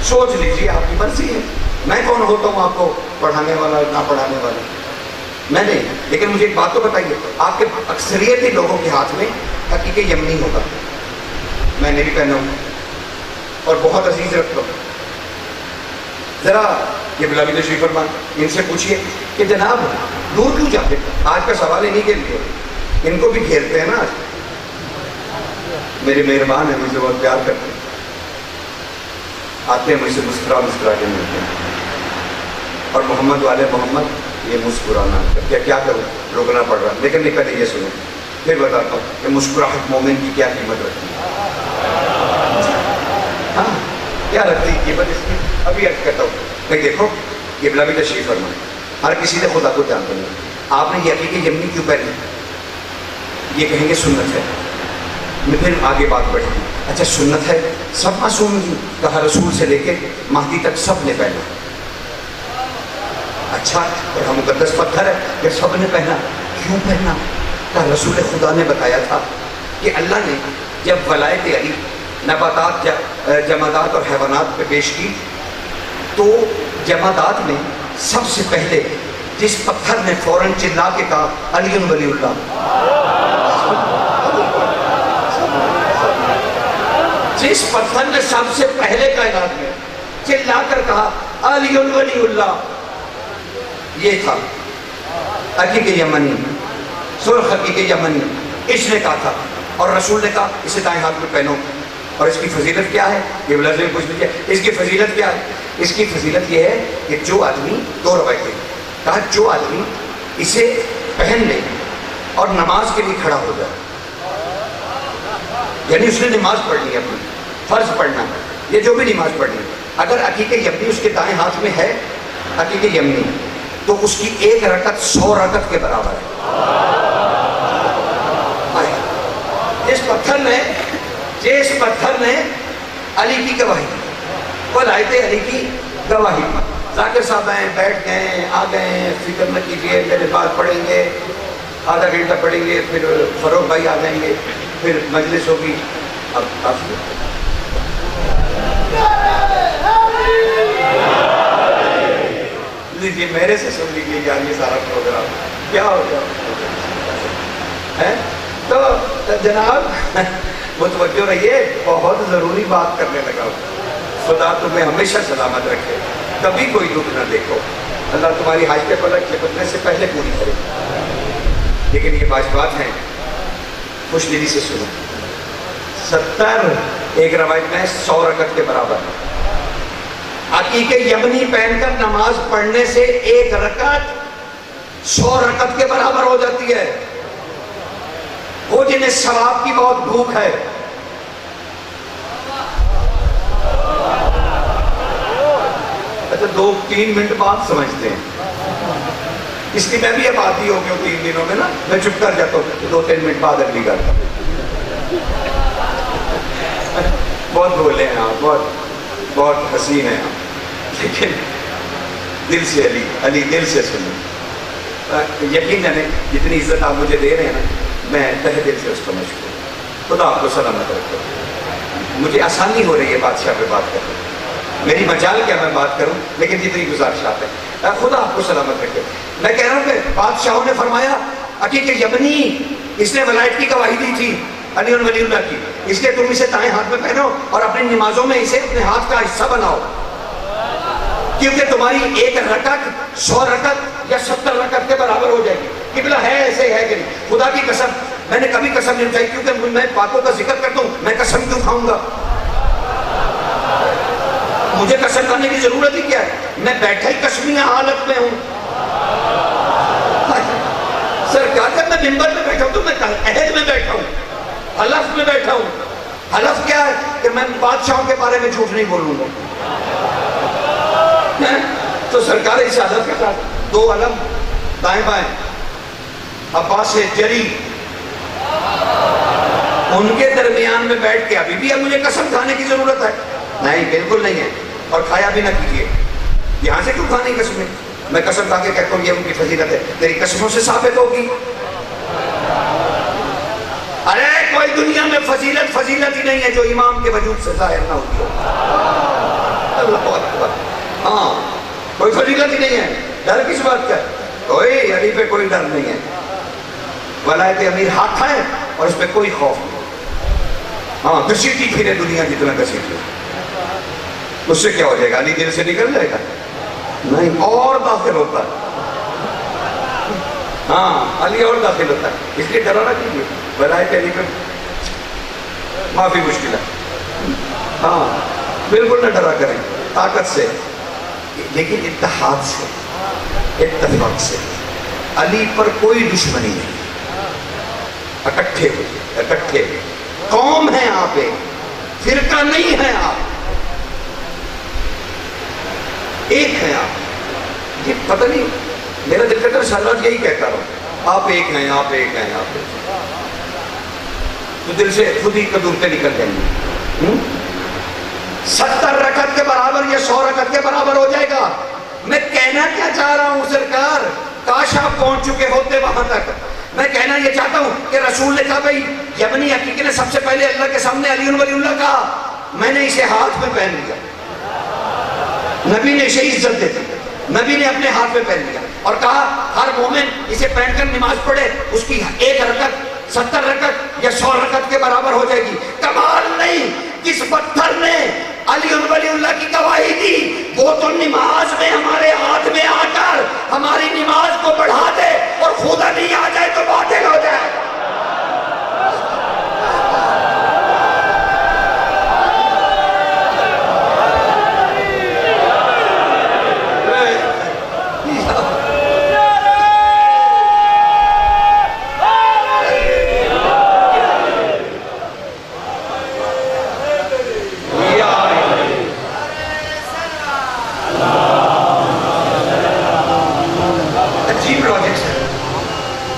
سوچ لیجیے، آپ کی مرضی ہے. میں کون ہوتا ہوں آپ کو پڑھانے والا نہ پڑھانے والا؟ میں نہیں. لیکن مجھے ایک بات تو بتائیے، آپ کے اکثریتی لوگوں کے ہاتھ میں حقیقی یمنی ہوگا. میں نے بھی پہنا ہوں اور بہت عزیز رکھتا ہوں. ذرا یہ بلاوی تشریف فرما، ان سے پوچھئے کہ جناب دور کیوں جاتے؟ آج کا سوال انہیں کے لیے، ان کو بھی گھیرتے ہیں نا. آج میرے مہربان ہیں، مجھ سے بہت پیار کرتے ہیں، آتے ہیں مجھ سے مسکرا کے ملتے ہیں. اور محمد والے محمد یہ مسکرانا کیا کروں، رکنا پڑ رہا. لیکن میں پہلے یہ سنوں، پھر بتاتا ہوں کہ مسکراہٹ مومن کی کیا قیمت رکھتی ہے. ہاں کیا رکھتی ہے قیمت اس کی؟ ابھی عرض کرتا ہوں. میں دیکھو یہ بلا بھی تشریف فرمائے، ہر کسی نے خدا کو جانتے نہیں. آپ نے یہ حقیقی یمنی کیوں پہنی؟ یہ کہیں گے سنت ہے. میں پھر آگے بات بڑھے گی. اچھا سنت ہے، سب معصوم نہیں کہا، رسول سے لے کے مہدی تک سب نے پہنا. اچھا بڑا مقدس پتھر ہے کہ سب نے پہنا. کیوں پہنا؟ کہ رسول خدا نے بتایا تھا کہ اللہ نے جب ولایت علی نباتات، جمادات اور حیوانات پہ پیش کی تو جمادات میں سب سے پہلے جس پتھر نے فوراً چلا کے کہا علی ولی اللہ، جس پتھر نے سب سے پہلے کائنات میں چلا کر کہا علی ولی اللہ، یہ تھا حقیقی یمنی، سرخ حقیقی یمنی. اس نے کہا تھا اور رسول نے کہا اسے دائیں ہاتھ میں پہنو. اور اس کی فضیلت کیا ہے؟ یہ بلازم پوچھ لیجیے، اس کی فضیلت کیا ہے؟ اس کی فضیلت یہ ہے کہ جو آدمی، 2 روایتیں کہا، جو آدمی اسے پہن لے اور نماز کے لیے کھڑا ہو جائے، یعنی اس نے نماز پڑھنی ہے، اپنی فرض پڑھنا ہے، یہ جو بھی نماز پڑھنی ہے، اگر عقیقہ یمنی اس کے دائیں ہاتھ میں ہے، عقیقہ یمنی، تو اس کی 1 رکعت 100 رکعت کے برابر ہے. جس پتھر نے علی کی گواہی دی، ولایت علی کی گواہی. ذاکر صاحب ہیں، بیٹھ گئے، آ گئے، فکر نہ کیجیے، میرے بات پڑھیں گے، آدھا گھنٹہ پڑھیں گے، پھر فروغ بھائی آ جائیں گے، پھر مجلس ہوگی. اب لیجیے میرے سے سن لیجیے یار، یہ سارا پروگرام کیا ہو گیا ہے. تو جناب متوجہ رہیے، بہت ضروری بات کرنے لگا ہوں. خدا تمہیں ہمیشہ سلامت رکھے، کبھی کوئی دکھ نہ دیکھو. اللہ تمہاری حاجت پلک جھپکنے سے پہلے پوری کرے. لیکن یہ بات ہیں، خوش دلی سے سنو. 70 ایک روایت میں 100 رکعت کے برابر. عقیقہ یمنی پہن کر نماز پڑھنے سے 1 رکعت 100 رکعت کے برابر ہو جاتی ہے. وہ جنہیں ثواب کی بہت بھوک ہے، اچھا 2-3 منٹ بعد سمجھتے ہیں. اس لیے میں بھی اب عادی ہو گیا ہوں 3 دنوں میں نا، میں چپ کر جاتا ہوں 2-3 منٹ بعد اگلی کرتا ہوں. بہت بولے ہیں آپ، بہت حسین ہیں آپ، لیکن دل سے علی دل سے سنیں. یقین جانے جتنی عزت آپ مجھے دے رہے ہیں نا، میں تہ دل سے اس کو مشکور. خدا آپ کو سلامت رکھے. مجھے آسانی ہو رہی ہے بادشاہ پہ بات کرنے، میری مجال کیا میں بات کروں، لیکن جتنی گزارشات ہے خدا آپ کو سلامت رکھے. میں کہہ رہا ہوں کہ بادشاہوں نے فرمایا عقیق یمنی، اس نے ولایت کی گواہی دی تھی علی ولی اللہ کی، اس لیے تم اسے دائیں ہاتھ میں پہنو اور اپنی نمازوں میں اسے اپنے ہاتھ کا حصہ بناؤ، کیونکہ تمہاری 1 رکعت 100 رکعت یا 70 رکعت کے برابر ہو جائے گی. قبلہ ہے ایسے ہے کہ نہیں. خدا کی قسم میں نے کبھی قسم نہیں اٹھائی، کیونکہ میں پاکوں کا ذکر کرتا ہوں. میں قسم کیوں کھاؤں گا؟ مجھے قسم کھانے کی ضرورت ہی کیا ہے؟ میں بیٹھا ہی قسمیہ حالت میں ہوں. سرکار جب میں منبر میں بیٹھا ہوں تو میں عہد میں بیٹھا ہوں، حلف میں بیٹھا ہوں. حلف کیا ہے؟ کہ میں بادشاہوں کے بارے میں جھوٹ نہیں بولوں گا. تو سرکار اس حالت کے ساتھ 2 علم دائیں بائیں، عباس جری، ان کے درمیان میں بیٹھ کے ابھی بھی اب مجھے قسم کھانے کی ضرورت ہے؟ نہیں، بالکل نہیں ہے. اور کھایا بھی نہ کیجیے. یہاں سے کیوں کھانی قسمیں؟ میں قسم کھا کے کہتا ہوں یہ ان کی فضیلت ہے، تیری قسموں سے ثابت ہوگی. ارے کوئی دنیا میں فضیلت ہی نہیں ہے جو امام کے وجود سے ظاہر نہ ہوتی ہو. اللہ اکبر. ہاں کوئی فضیلت ہی نہیں ہے. ڈر کس بات کا؟ کوئی علی پہ کوئی ڈر نہیں ہے. ولایت امیر ہاتھ ہے اور اس پہ کوئی خوف نہیں. ہاں گھسیٹی پھرے دنیا جتنا گھسیٹ لے، اس سے کیا ہو جائے گا؟ علی دل سے نکل جائے گا؟ نہیں، اور داخل ہوتا ہے. ہاں علی اور داخل ہوتا ہے. اس لیے ڈرا نہ کیجیے. ولایت علی پہ معافی مشکل ہے. ہاں بالکل نہ ڈرا کریں، طاقت سے، لیکن اتحاد سے، اتفاق سے. علی پر کوئی دشمنی نہیں. اکٹھے ہوئے قوم ہیں آپ، ایک فرقہ نہیں ہے آپ، ایک ہیں آپ. یہ پتہ نہیں میرا دل کرتا ہے سارا رات یہی کہتا رہا، آپ ایک ہیں، آپ ایک ہیں، آپ ایک ہیں. تو دل سے خود ہی قدورتیں نکل جائیں گی. 70 رکعت کے برابر یا 100 رکعت کے برابر ہو جائے گا. میں کہنا کیا چاہ رہا ہوں سرکار، کاش آپ پہنچ چکے ہوتے وہاں تک. میں کہنا یہ چاہتا ہوں کہ رسول نے کہا بھائی یمنی عقیق نے سب سے پہلے اللہ کے سامنے علی ولی اللہ کہا، میں نے اسے ہاتھ میں پہن لیا. نبی نے اسے عزت دی، نبی نے اپنے ہاتھ میں پہن لیا اور کہا ہر مومن اسے پہن کر نماز پڑھے، اس کی 1 رکعت 70 رکعت یا 100 رکعت کے برابر ہو جائے گی. کمال نہیں، جس پتھر نے علی ولی اللہ کی گواہی دی وہ تو نماز میں ہمارے ہاتھ میں آ کر ہماری نماز کو بڑھا دے، اور خدا نہیں آ جائے تو باطل ہو جائے.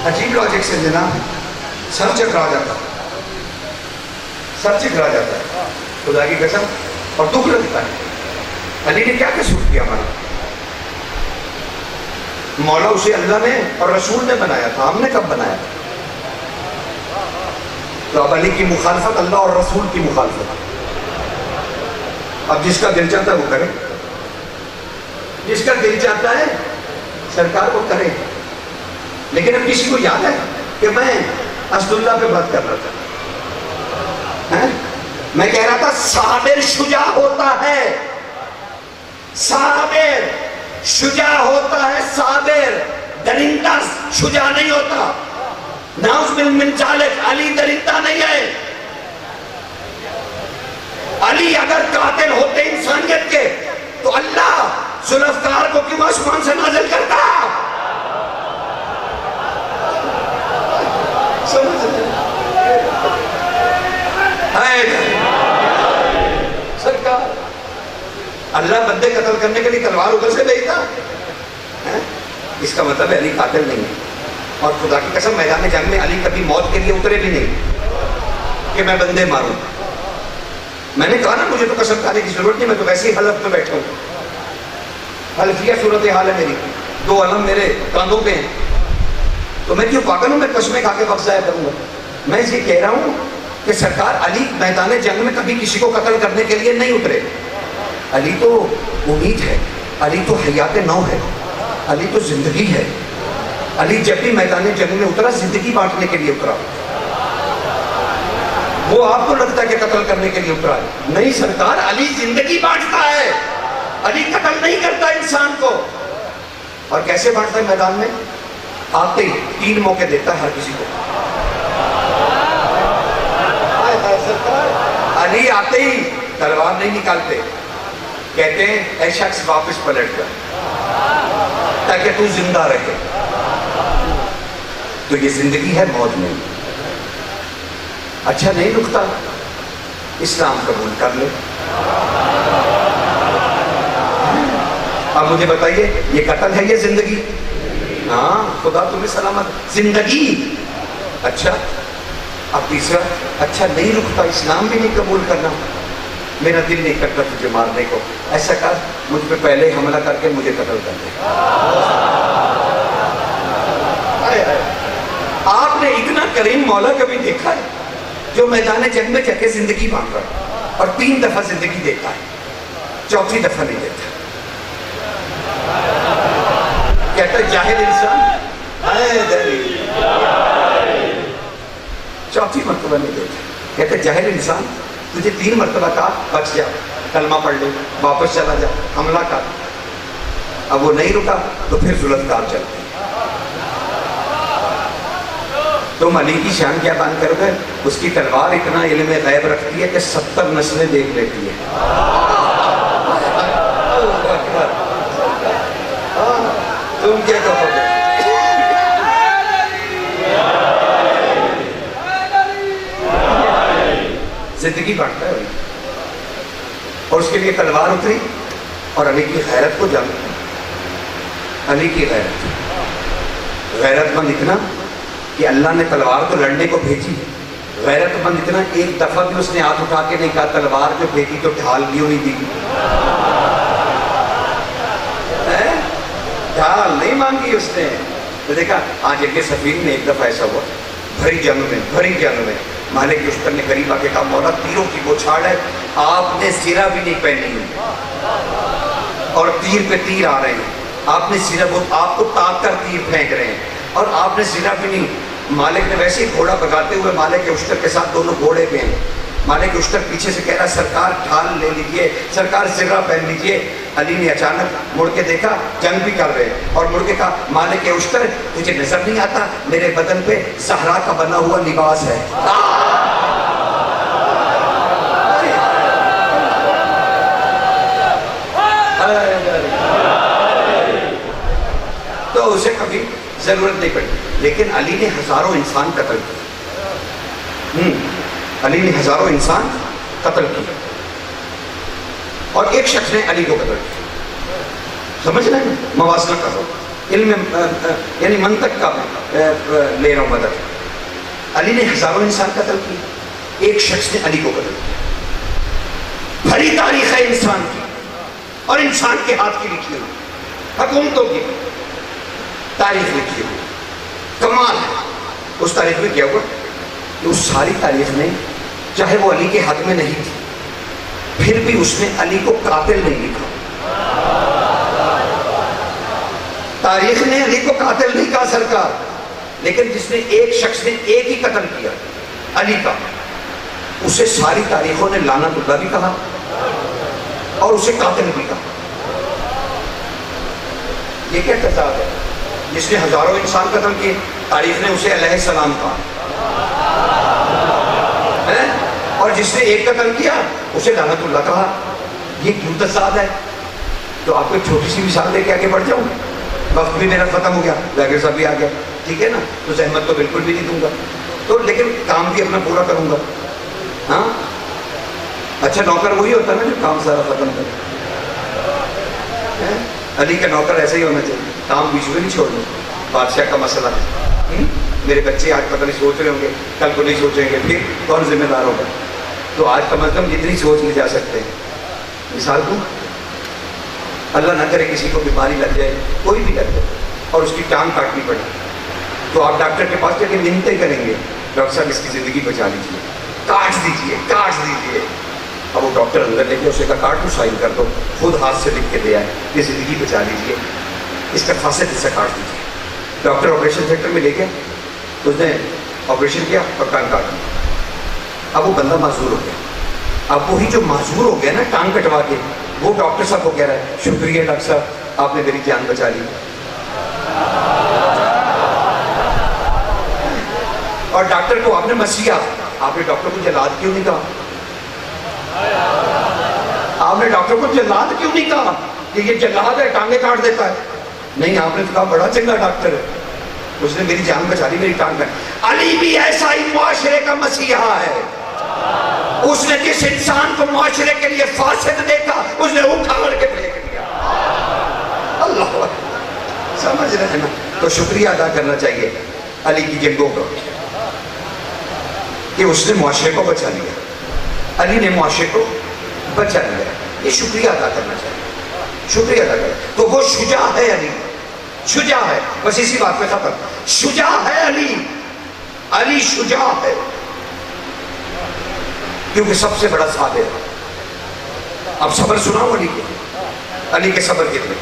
عجیب لاجک سے جناب سر چکرا جاتا ہے، خدا کی قسم، اور دکھ لگتا ہے. علی نے کیا قصور کیا ہمارا؟ مولا اسے اللہ نے اور رسول نے بنایا تھا، ہم نے کب بنایا تھا؟ تو اب علی کی مخالفت اللہ اور رسول کی مخالفت. اب جس کا دل چاہتا ہے وہ کرے، جس کا دل چاہتا ہے سرکار کو کرے. لیکن اب کسی کو یاد ہے کہ میں اسداللہ پہ بات کر رہا تھا، میں کہہ رہا تھا صابر شجاع ہوتا ہے، صابر شجاع ہوتا ہے، صابر درندہ شجاع نہیں ہوتا. نعوذ باللہ من ذالک، علی درندہ نہیں ہے. علی اگر قاتل ہوتے انسانیت کے تو اللہ ذوالفقار کو کیوں آسمان سے نازل کرتا؟ اللہ بندے قتل کرنے کے لیے تلوار ادھر سے بھیجتا ہے؟ اس کا مطلب ہے علی قاتل نہیں ہے. اور خدا کی قسم میدان جنگ میں علی کبھی موت کے لیے اترے بھی نہیں کہ میں بندے ماروں. میں نے کہا نا مجھے تو قسم کھانے کی ضرورت نہیں, میں تو ویسے ہی حلف میں بیٹھا ہوں. حلفیہ صورت حال ہے میری, 2 علم میرے کاندھوں پہ ہیں, تو میں کیوں پاگل ہوں میں قسمیں کھا کے وقت ضائع کروں گا. میں یہ کہہ رہا ہوں کہ سرکار علی میدان جنگ میں کبھی کسی کو قتل کرنے کے لیے نہیں اترے. علی تو امید ہے, علی تو حیات نو ہے, علی تو زندگی ہے. علی جب بھی میدان جنگ میں اترا زندگی بانٹنے کے لیے اترا. وہ آپ کو لگتا ہے کہ قتل کرنے کے لیے اترا ہے, نہیں سرکار, علی زندگی بانٹتا ہے, علی قتل نہیں کرتا انسان کو. اور کیسے بانٹتا ہے میدان میں؟ آتے ہی 3 موقع دیتا ہے ہر کسی کو. علی آتے ہی تلوار نہیں نکالتے, کہتے ہیں اے شخص واپس پلٹ کر تاکہ تو زندہ رہے. تو یہ زندگی ہے, موت نہیں. اچھا نہیں رکتا, اسلام قبول کر لے. اب مجھے بتائیے یہ قتل ہے یہ زندگی؟ ہاں خدا تمہیں سلامت, زندگی. اچھا اب تیسرا, اچھا نہیں رکتا, اسلام بھی نہیں قبول کرنا, میرا دل نہیں کرتا تجھے مارنے کو, ایسا کر مجھ پہ پہلے حملہ کر کے مجھے قتل کر دے. آپ نے اتنا کریم مولا کبھی دیکھا ہے جو میدان جنگ میں جا کے زندگی مانگ رہا ہے اور 3 دفعہ زندگی دیتا ہے, 4تھی دفعہ نہیں دیتا. کہتا ہے جاہل انسان, 4تھی مرتبہ نہیں دیتا. کہتا ہے جاہل انسان, تجھے 3 مرتبہ کہا بچ جا, کلمہ پڑھ لے, واپس چلا جا, حملہ کر. اب وہ نہیں رکا تو پھر ذوالفقار چلتی. تم علی کی شان کیا بیان کرو گے؟ اس کی تلوار اتنا علم غیب رکھتی ہے کہ 70 نسلیں دیکھ لیتی ہے. تم کیا کہو گے؟ زندگی بانٹتا ہے اور اس کے لیے تلوار اتری اور علی کی غیرت کو جانتا. علی کی غیرت مند اتنا کہ اللہ نے تلوار تو لڑنے کو بھیجی, غیرت مند اتنا ایک دفعہ بھی اس نے ہاتھ اٹھا کے نہیں کہا تلوار جو بھیجی تو ڈھال کیوں نہیں دی, ڈھال نہیں مانگی اس نے. تو دیکھا آج کے سفیر میں ایک دفعہ ایسا ہوا, بھری جنگ میں مالک اشتر نے قریب آ کے کہا مولا تیروں کی بوچھاڑ ہے, آپ نے سرہ بھی نہیں پہنی ہے اور تیر پہ تیر آ رہے ہیں, آپ نے سرہ, آپ کو تاک کر تیر پھینک رہے ہیں اور آپ نے سرہ بھی نہیں. مالک نے ویسے ہی گھوڑا بگاتے ہوئے مالک اشتر کے ساتھ دونوں گھوڑے پہ ہیں. مالک اشتر پیچھے سے کہہ رہا سرکار ڈھال لے لیجئے, سرکار سرہ پہن لیجئے. علی نے اچانک مڑ کے دیکھا جنگ بھی کر رہے اور مڑ کے کہا مالک اشتر تجھے نظر نہیں آتا میرے بدن پہ زہرا کا بنا ہوا لباس ہے. تو اسے کبھی ضرورت نہیں پڑی. لیکن علی نے ہزاروں انسان قتل کیے, علی نے ہزاروں انسان قتل کیے اور ایک شخص نے علی کو قتل کیا. سمجھ رہے ہیں, موازنہ کرو, علم یعنی منطق کا لے رہا ہوں مدد. علی نے ہزاروں انسان قتل کیے, ایک شخص نے علی کو قتل کیا. بھری تاریخ ہے انسان کی اور انسان کے ہاتھ کی لکھی ہوئی, حکومتوں کی تاریخ لکھی ہوئی. کمال ہے اس تاریخ میں کیا ہوا کہ اس ساری تاریخ نے چاہے وہ علی کے حق میں نہیں تھی پھر بھی اس نے علی کو قاتل نہیں لکھا. تاریخ نے علی کو قاتل نہیں کہا سرکار, لیکن جس نے ایک شخص نے ایک ہی قتل کیا علی کا, اسے ساری تاریخوں نے لعنت اللہ بھی کہا اور اسے قاتل بھی کہا. یہ کیا تضاد ہے؟ جس نے ہزاروں انسان قتل کیے تاریخ نے اسے علیہ السلام کہا, اور جس نے ایک قتل کیا اسے لعنت اللہ کہا. یہ کیوں تضاد ہے؟ تو آپ کو ایک چھوٹی سی مثال دے کے آگے بڑھ جاؤں. وقت بھی میرا ختم ہو گیا, ظاہر صاحب بھی آ گیا, ٹھیک ہے نا, تو زحمت تو بالکل بھی نہیں دوں گا, تو لیکن کام بھی اپنا پورا کروں گا. ہاں اچھا نوکر وہی ہوتا ہے نا جو کام سارا ختم کرے. علی کا نوکر ایسا ہی ہونا چاہیے، کام بیچ میں نہیں چھوڑنا. بادشاہ کا مسئلہ ہے، میرے بچے آج پتہ نہیں سوچ رہے ہوں گے، کل کو نہیں سوچیں گے، پھر کون ذمہ دار ہوگا؟ تو آج کم از کم جتنی سوچ لے جا سکتے ہیں. مثال دوں، اللہ نہ کرے کسی کو بیماری لگ جائے، کوئی بھی لگ جائے اور اس کی ٹانگ کاٹنی پڑے، تو آپ ڈاکٹر کے پاس جا کے منتیں کریں گے، ڈاکٹر صاحب اس کی زندگی بچا لیجیے، کاٹ دیجیے، کاٹ دیجیے. اب وہ ڈاکٹر اندر لے کے اسے کہا کاٹ دو، سائن کر دو، خود ہاتھ سے لکھ کے دے آئے کہ زندگی بچا لیجیے، اس کا فاصل سے کاٹ دیجیے. ڈاکٹر آپریشن تھیٹر میں لے گیا، اس نے آپریشن کیا اور ٹانگ کاٹ دی. اب وہ بندہ معذور ہو گیا. اب وہی جو معذور ہو گیا نا ٹانگ کٹوا کے، وہ ڈاکٹر صاحب کو کہہ رہا ہے شکریہ ڈاکٹر صاحب، آپ نے میری جان بچا لی. اور ڈاکٹر کو آپ نے مسیحا، آپ نے ڈاکٹر کو جلاد کیوں نہیں کہا؟ آپ نے ڈاکٹر کو جلاد کیوں نہیں کہا کہ یہ جلاد ہے، ٹانگیں کاٹ دیتا ہے؟ نہیں، آپ نے تو کہا بڑا چنگا ڈاکٹر ہے، اس نے میری جان بچا لی، میری ٹانگ کاٹ. علی بھی ایسا ہی معاشرے کا مسیحا ہے. اس نے جس انسان کو معاشرے کے لیے فاسد دیکھا، اس نے اٹھا کے پھینک دیا. اللہ سمجھ رہے ہیں نا؟ تو شکریہ ادا کرنا چاہیے علی کی جنگوں کا کہ اس نے معاشرے کو بچا لیا. علی نے معاشرے کو بچا لیا، یہ شکریہ ادا کرنا چاہیے، شکریہ ادا کرنا. تو وہ شجاع ہے علی، شجاع ہے. بس اسی بات پہ ختم. شجاع ہے علی، علی شجاع ہے کیونکہ سب سے بڑا صابر ہے. اب صبر سناؤ علی کے، علی کے صبر کتنے،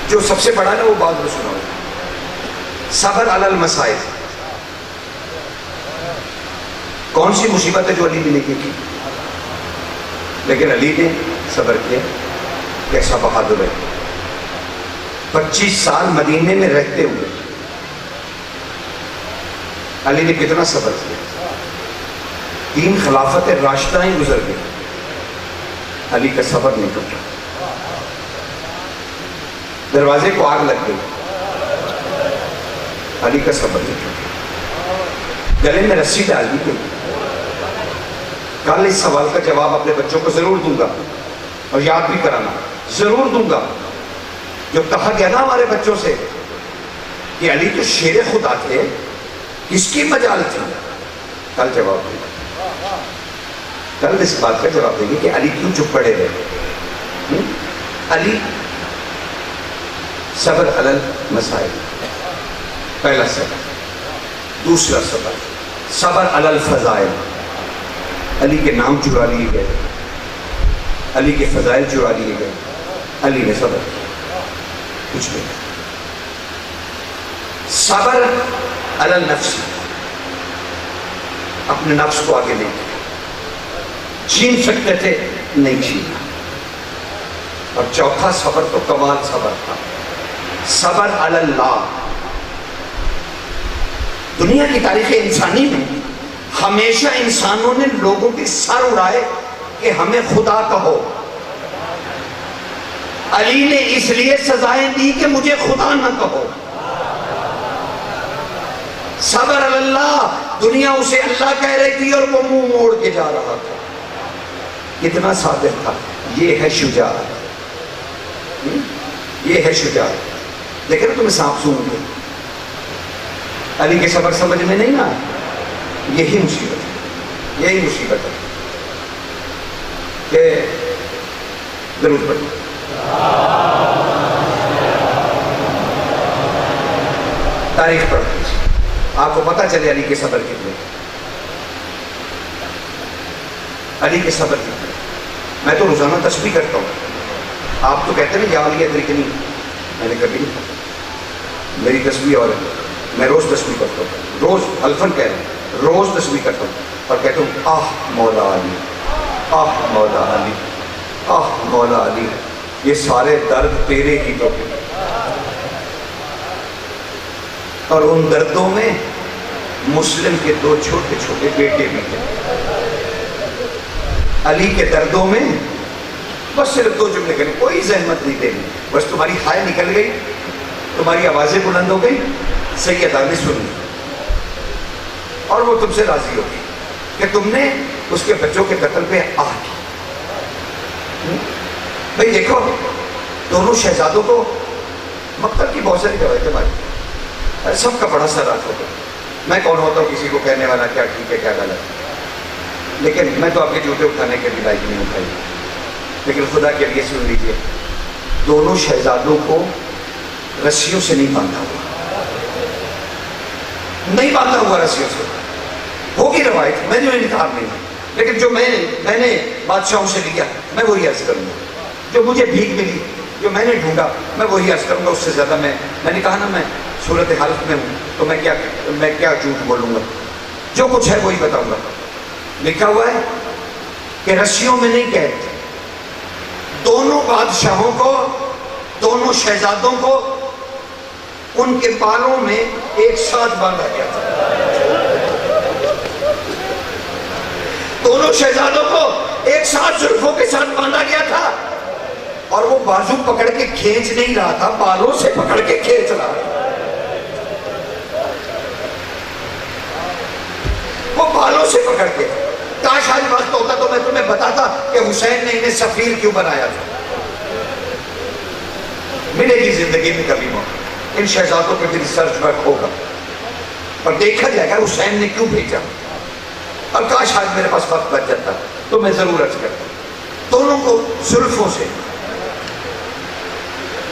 جو سب سے بڑا نا وہ بات میں سناؤ. صبر علی المصائب. کون سی مصیبت ہے جو علی نے نہیں کی؟ لیکن علی نے صبر کیا. کیسا بہادر ہے. 25 سال مدینے میں رہتے ہوئے علی نے کتنا صبر کیا. 3 خلافت راشدائیں گزر گئی، علی کا صبر نہیں ٹوٹا. دروازے کو آگ لگ گئی، علی کا صبر نہیں ٹوٹا. گلے میں رسی ڈال دی گئی. کل اس سوال کا جواب اپنے بچوں کو ضرور دوں گا اور یاد بھی کرانا ضرور دوں گا. جو کہا گیا نا ہمارے بچوں سے کہ علی تو شیر خدا تھے، کس کی مجال تھی، کل جواب دیں گے. کل اس بات کا جواب دیں گے کہ علی کیوں چپ پڑے رہے. علی صبر علی المصائب، پہلا صبر. دوسرا صبر صبر علی الفضائل. علی کے نام چرا لیے گئے، علی کے فضائل چرا لیے گئے، علی نے صبر کیا، کچھ نہیں. صبر علی النفس، اپنے نفس کو آگے نہیں کیا، چھین سکتے تھے نہیں چھینا. اور چوتھا صبر تو کمال صبر تھا، صبر علی اللہ. دنیا کی تاریخ انسانی میں ہمیشہ انسانوں نے لوگوں کے سر اڑائے کہ ہمیں خدا کہو. علی نے اس لیے سزائیں دی کہ مجھے خدا نہ کہو. صبر علی اللہ، دنیا اسے اللہ کہہ رہی تھی اور وہ منہ موڑ کے جا رہا تھا. کتنا صابر تھا. یہ ہے شجاعت، یہ ہے شجاعت. لیکن تمہیں سانپ سونگ گے. علی کے صبر سمجھ میں نہیں نا، یہی مصیبت ہے، یہی مصیبت ہے کہ ضرور پڑی. تاریخ پڑھ لیجیے، آپ کو پتہ چلے علی کے صبر کتنے، علی کے صبر کتنے. میں تو روزانہ تسبیح کرتا ہوں. آپ تو کہتے ہیں نا یا علی ادرکنی، میں نے کبھی نہیں کہا. میری تسبیح اور میں روز تسبیح کرتا ہوں، روز الفن کہہ رہا ہوں، روز تسبیح کرتا ہوں اور کہتا ہوں آہ مولا علی، آہ مولا علی، آہ مولا علی. یہ سارے درد تیرے ہی تو ہیں، اور ان دردوں میں مسلم کے 2 چھوٹے چھوٹے بیٹے بھی ہیں. علی کے دردوں میں بس صرف 2 جملے کریں، کوئی زحمت نہیں دینی. بس تمہاری ہائے نکل گئی، تمہاری آوازیں بلند ہو گئی، سیدہ نے سن لی اور وہ تم سے راضی ہوگی کہ تم نے اس کے بچوں کے قتل پہ آہ کی. بھئی دیکھو دونوں شہزادوں کو مقتل کی بہت ساری روایتیں ماری، سب کا بڑا سراج ہوگا. میں کون ہوتا ہوں کسی کو کہنے والا کیا ٹھیک ہے کیا غلط، لیکن میں تو آپ کے جوتے اٹھانے کے بھی لائق نہیں اٹھائی. لیکن خدا کے لیے سن لیجیے، دونوں شہزادوں کو رسیوں سے نہیں باندھا ہوا، نہیں باندھا ہوا رسیوں سے. ہوگی روایت، میں نے انکار نہیں، لیکن جو میں نے بادشاہوں سے لیا میں وہی عرض کروں گا. جو مجھے بھیک ملی، جو میں نے ڈھونڈا میں وہی عرض کروں گا. اس سے زیادہ میں نے کہا نا میں صورت حالت میں ہوں تو میں کیا جھوٹ بولوں گا. جو کچھ ہے وہی بتاؤں گا. لکھا ہوا ہے کہ رسیوں میں نہیں قید، دونوں بادشاہوں کو، دونوں شہزادوں کو ان کے بالوں میں ایک ساتھ باندھا گیا تھا. دونوں شہزادوں کو ایک ساتھ زلفوں کے ساتھ باندھا گیا تھا، اور وہ بازو پکڑ کے کھینچ نہیں رہا تھا، بالوں سے پکڑ کے کھینچ رہا تھا. وہ بالوں سے پکڑ کے. کاش آج وقت ہوتا تو میں تمہیں بتاتا کہ حسین نے انہیں سفیر کیوں بنایا تھا. ملے گی زندگی میں کبھی موقع، ان شہزادوں پہ بھی ریسرچ ورک ہوگا اور دیکھا جائے گا حسین نے کیوں بھیجا. اور کاش آج میرے پاس وقت بچ جاتا تو میں ضرور عرض کرتا دونوں کو زلفوں سے.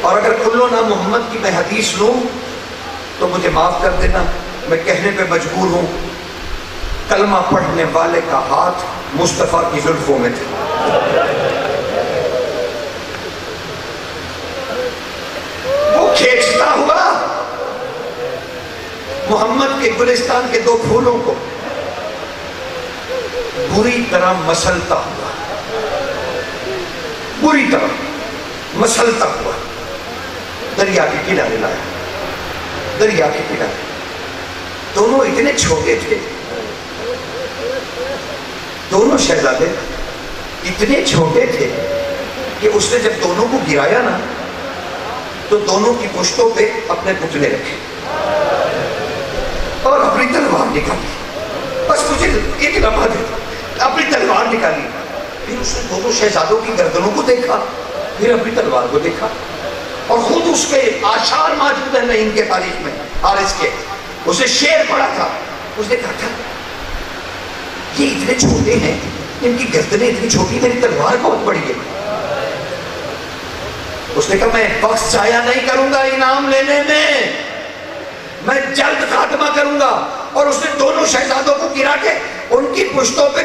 اور اگر کلو نہ محمد کی میں حدیث لوں تو مجھے معاف کر دینا، میں کہنے پہ مجبور ہوں، کلمہ پڑھنے والے کا ہاتھ مصطفیٰ کی زلفوں میں تھا. وہ کھینچتا ہوا محمد کے گلستان کے دو پھولوں کو بری طرح مسلتا ہوا، بری طرح مسلتا ہوا دریا کے کنارے لایا. دریا کے کنارے دونوں اتنے چھوٹے تھے، دونوں شہزادے اتنے چھوٹے تھے کہ اس نے جب دونوں کو گرایا نا تو دونوں کی پشتوں پہ اپنے پتلے رکھے اور اپنی تلوار نکالی. بس مجھے ایک لمحہ دے، اپنی تلوار نکالی. پھر اس نے دونوں شہزادوں کی گردنوں کو دیکھا، پھر اپنی تلوار کو دیکھا، اور خود اس کے آثار موجود ہیں ان کے تاریخ میں. حارث کے اسے شعر پڑھا تھا، اس نے کہا تھا یہ اتنے چھوٹے ہیں، ان کی گردنیں اتنی چھوٹی، میری تلوار بہت بڑی ہے. اس نے کہا میں وقت ضائع نہیں کروں گا انعام لینے میں جلد خاتمہ کروں گا. اور اس نے دونوں شہزادوں کو گرا کے ان کی پشتوں پہ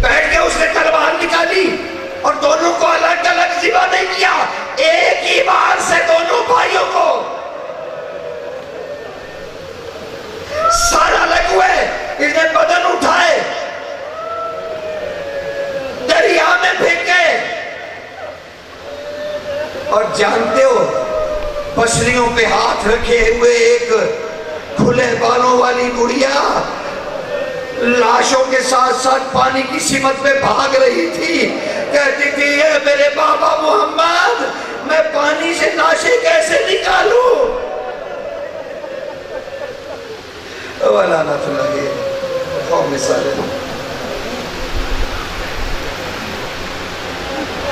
بیٹھ کے اس نے تلوار نکالی اور دونوں کو الگ الگ ذبح نہیں کیا، ایک ہی بار سے دونوں بھائیوں کو سر الگ ہوئے. اس نے بدن اٹھائے دریا میں پھینکے. اور جانتے ہو پسلیوں پہ ہاتھ رکھے ہوئے ایک کھلے بالوں والی گڑیا لاشوں کے ساتھ ساتھ پانی کی سمت میں بھاگ رہی تھی، کہتی تھی اے میرے بابا محمد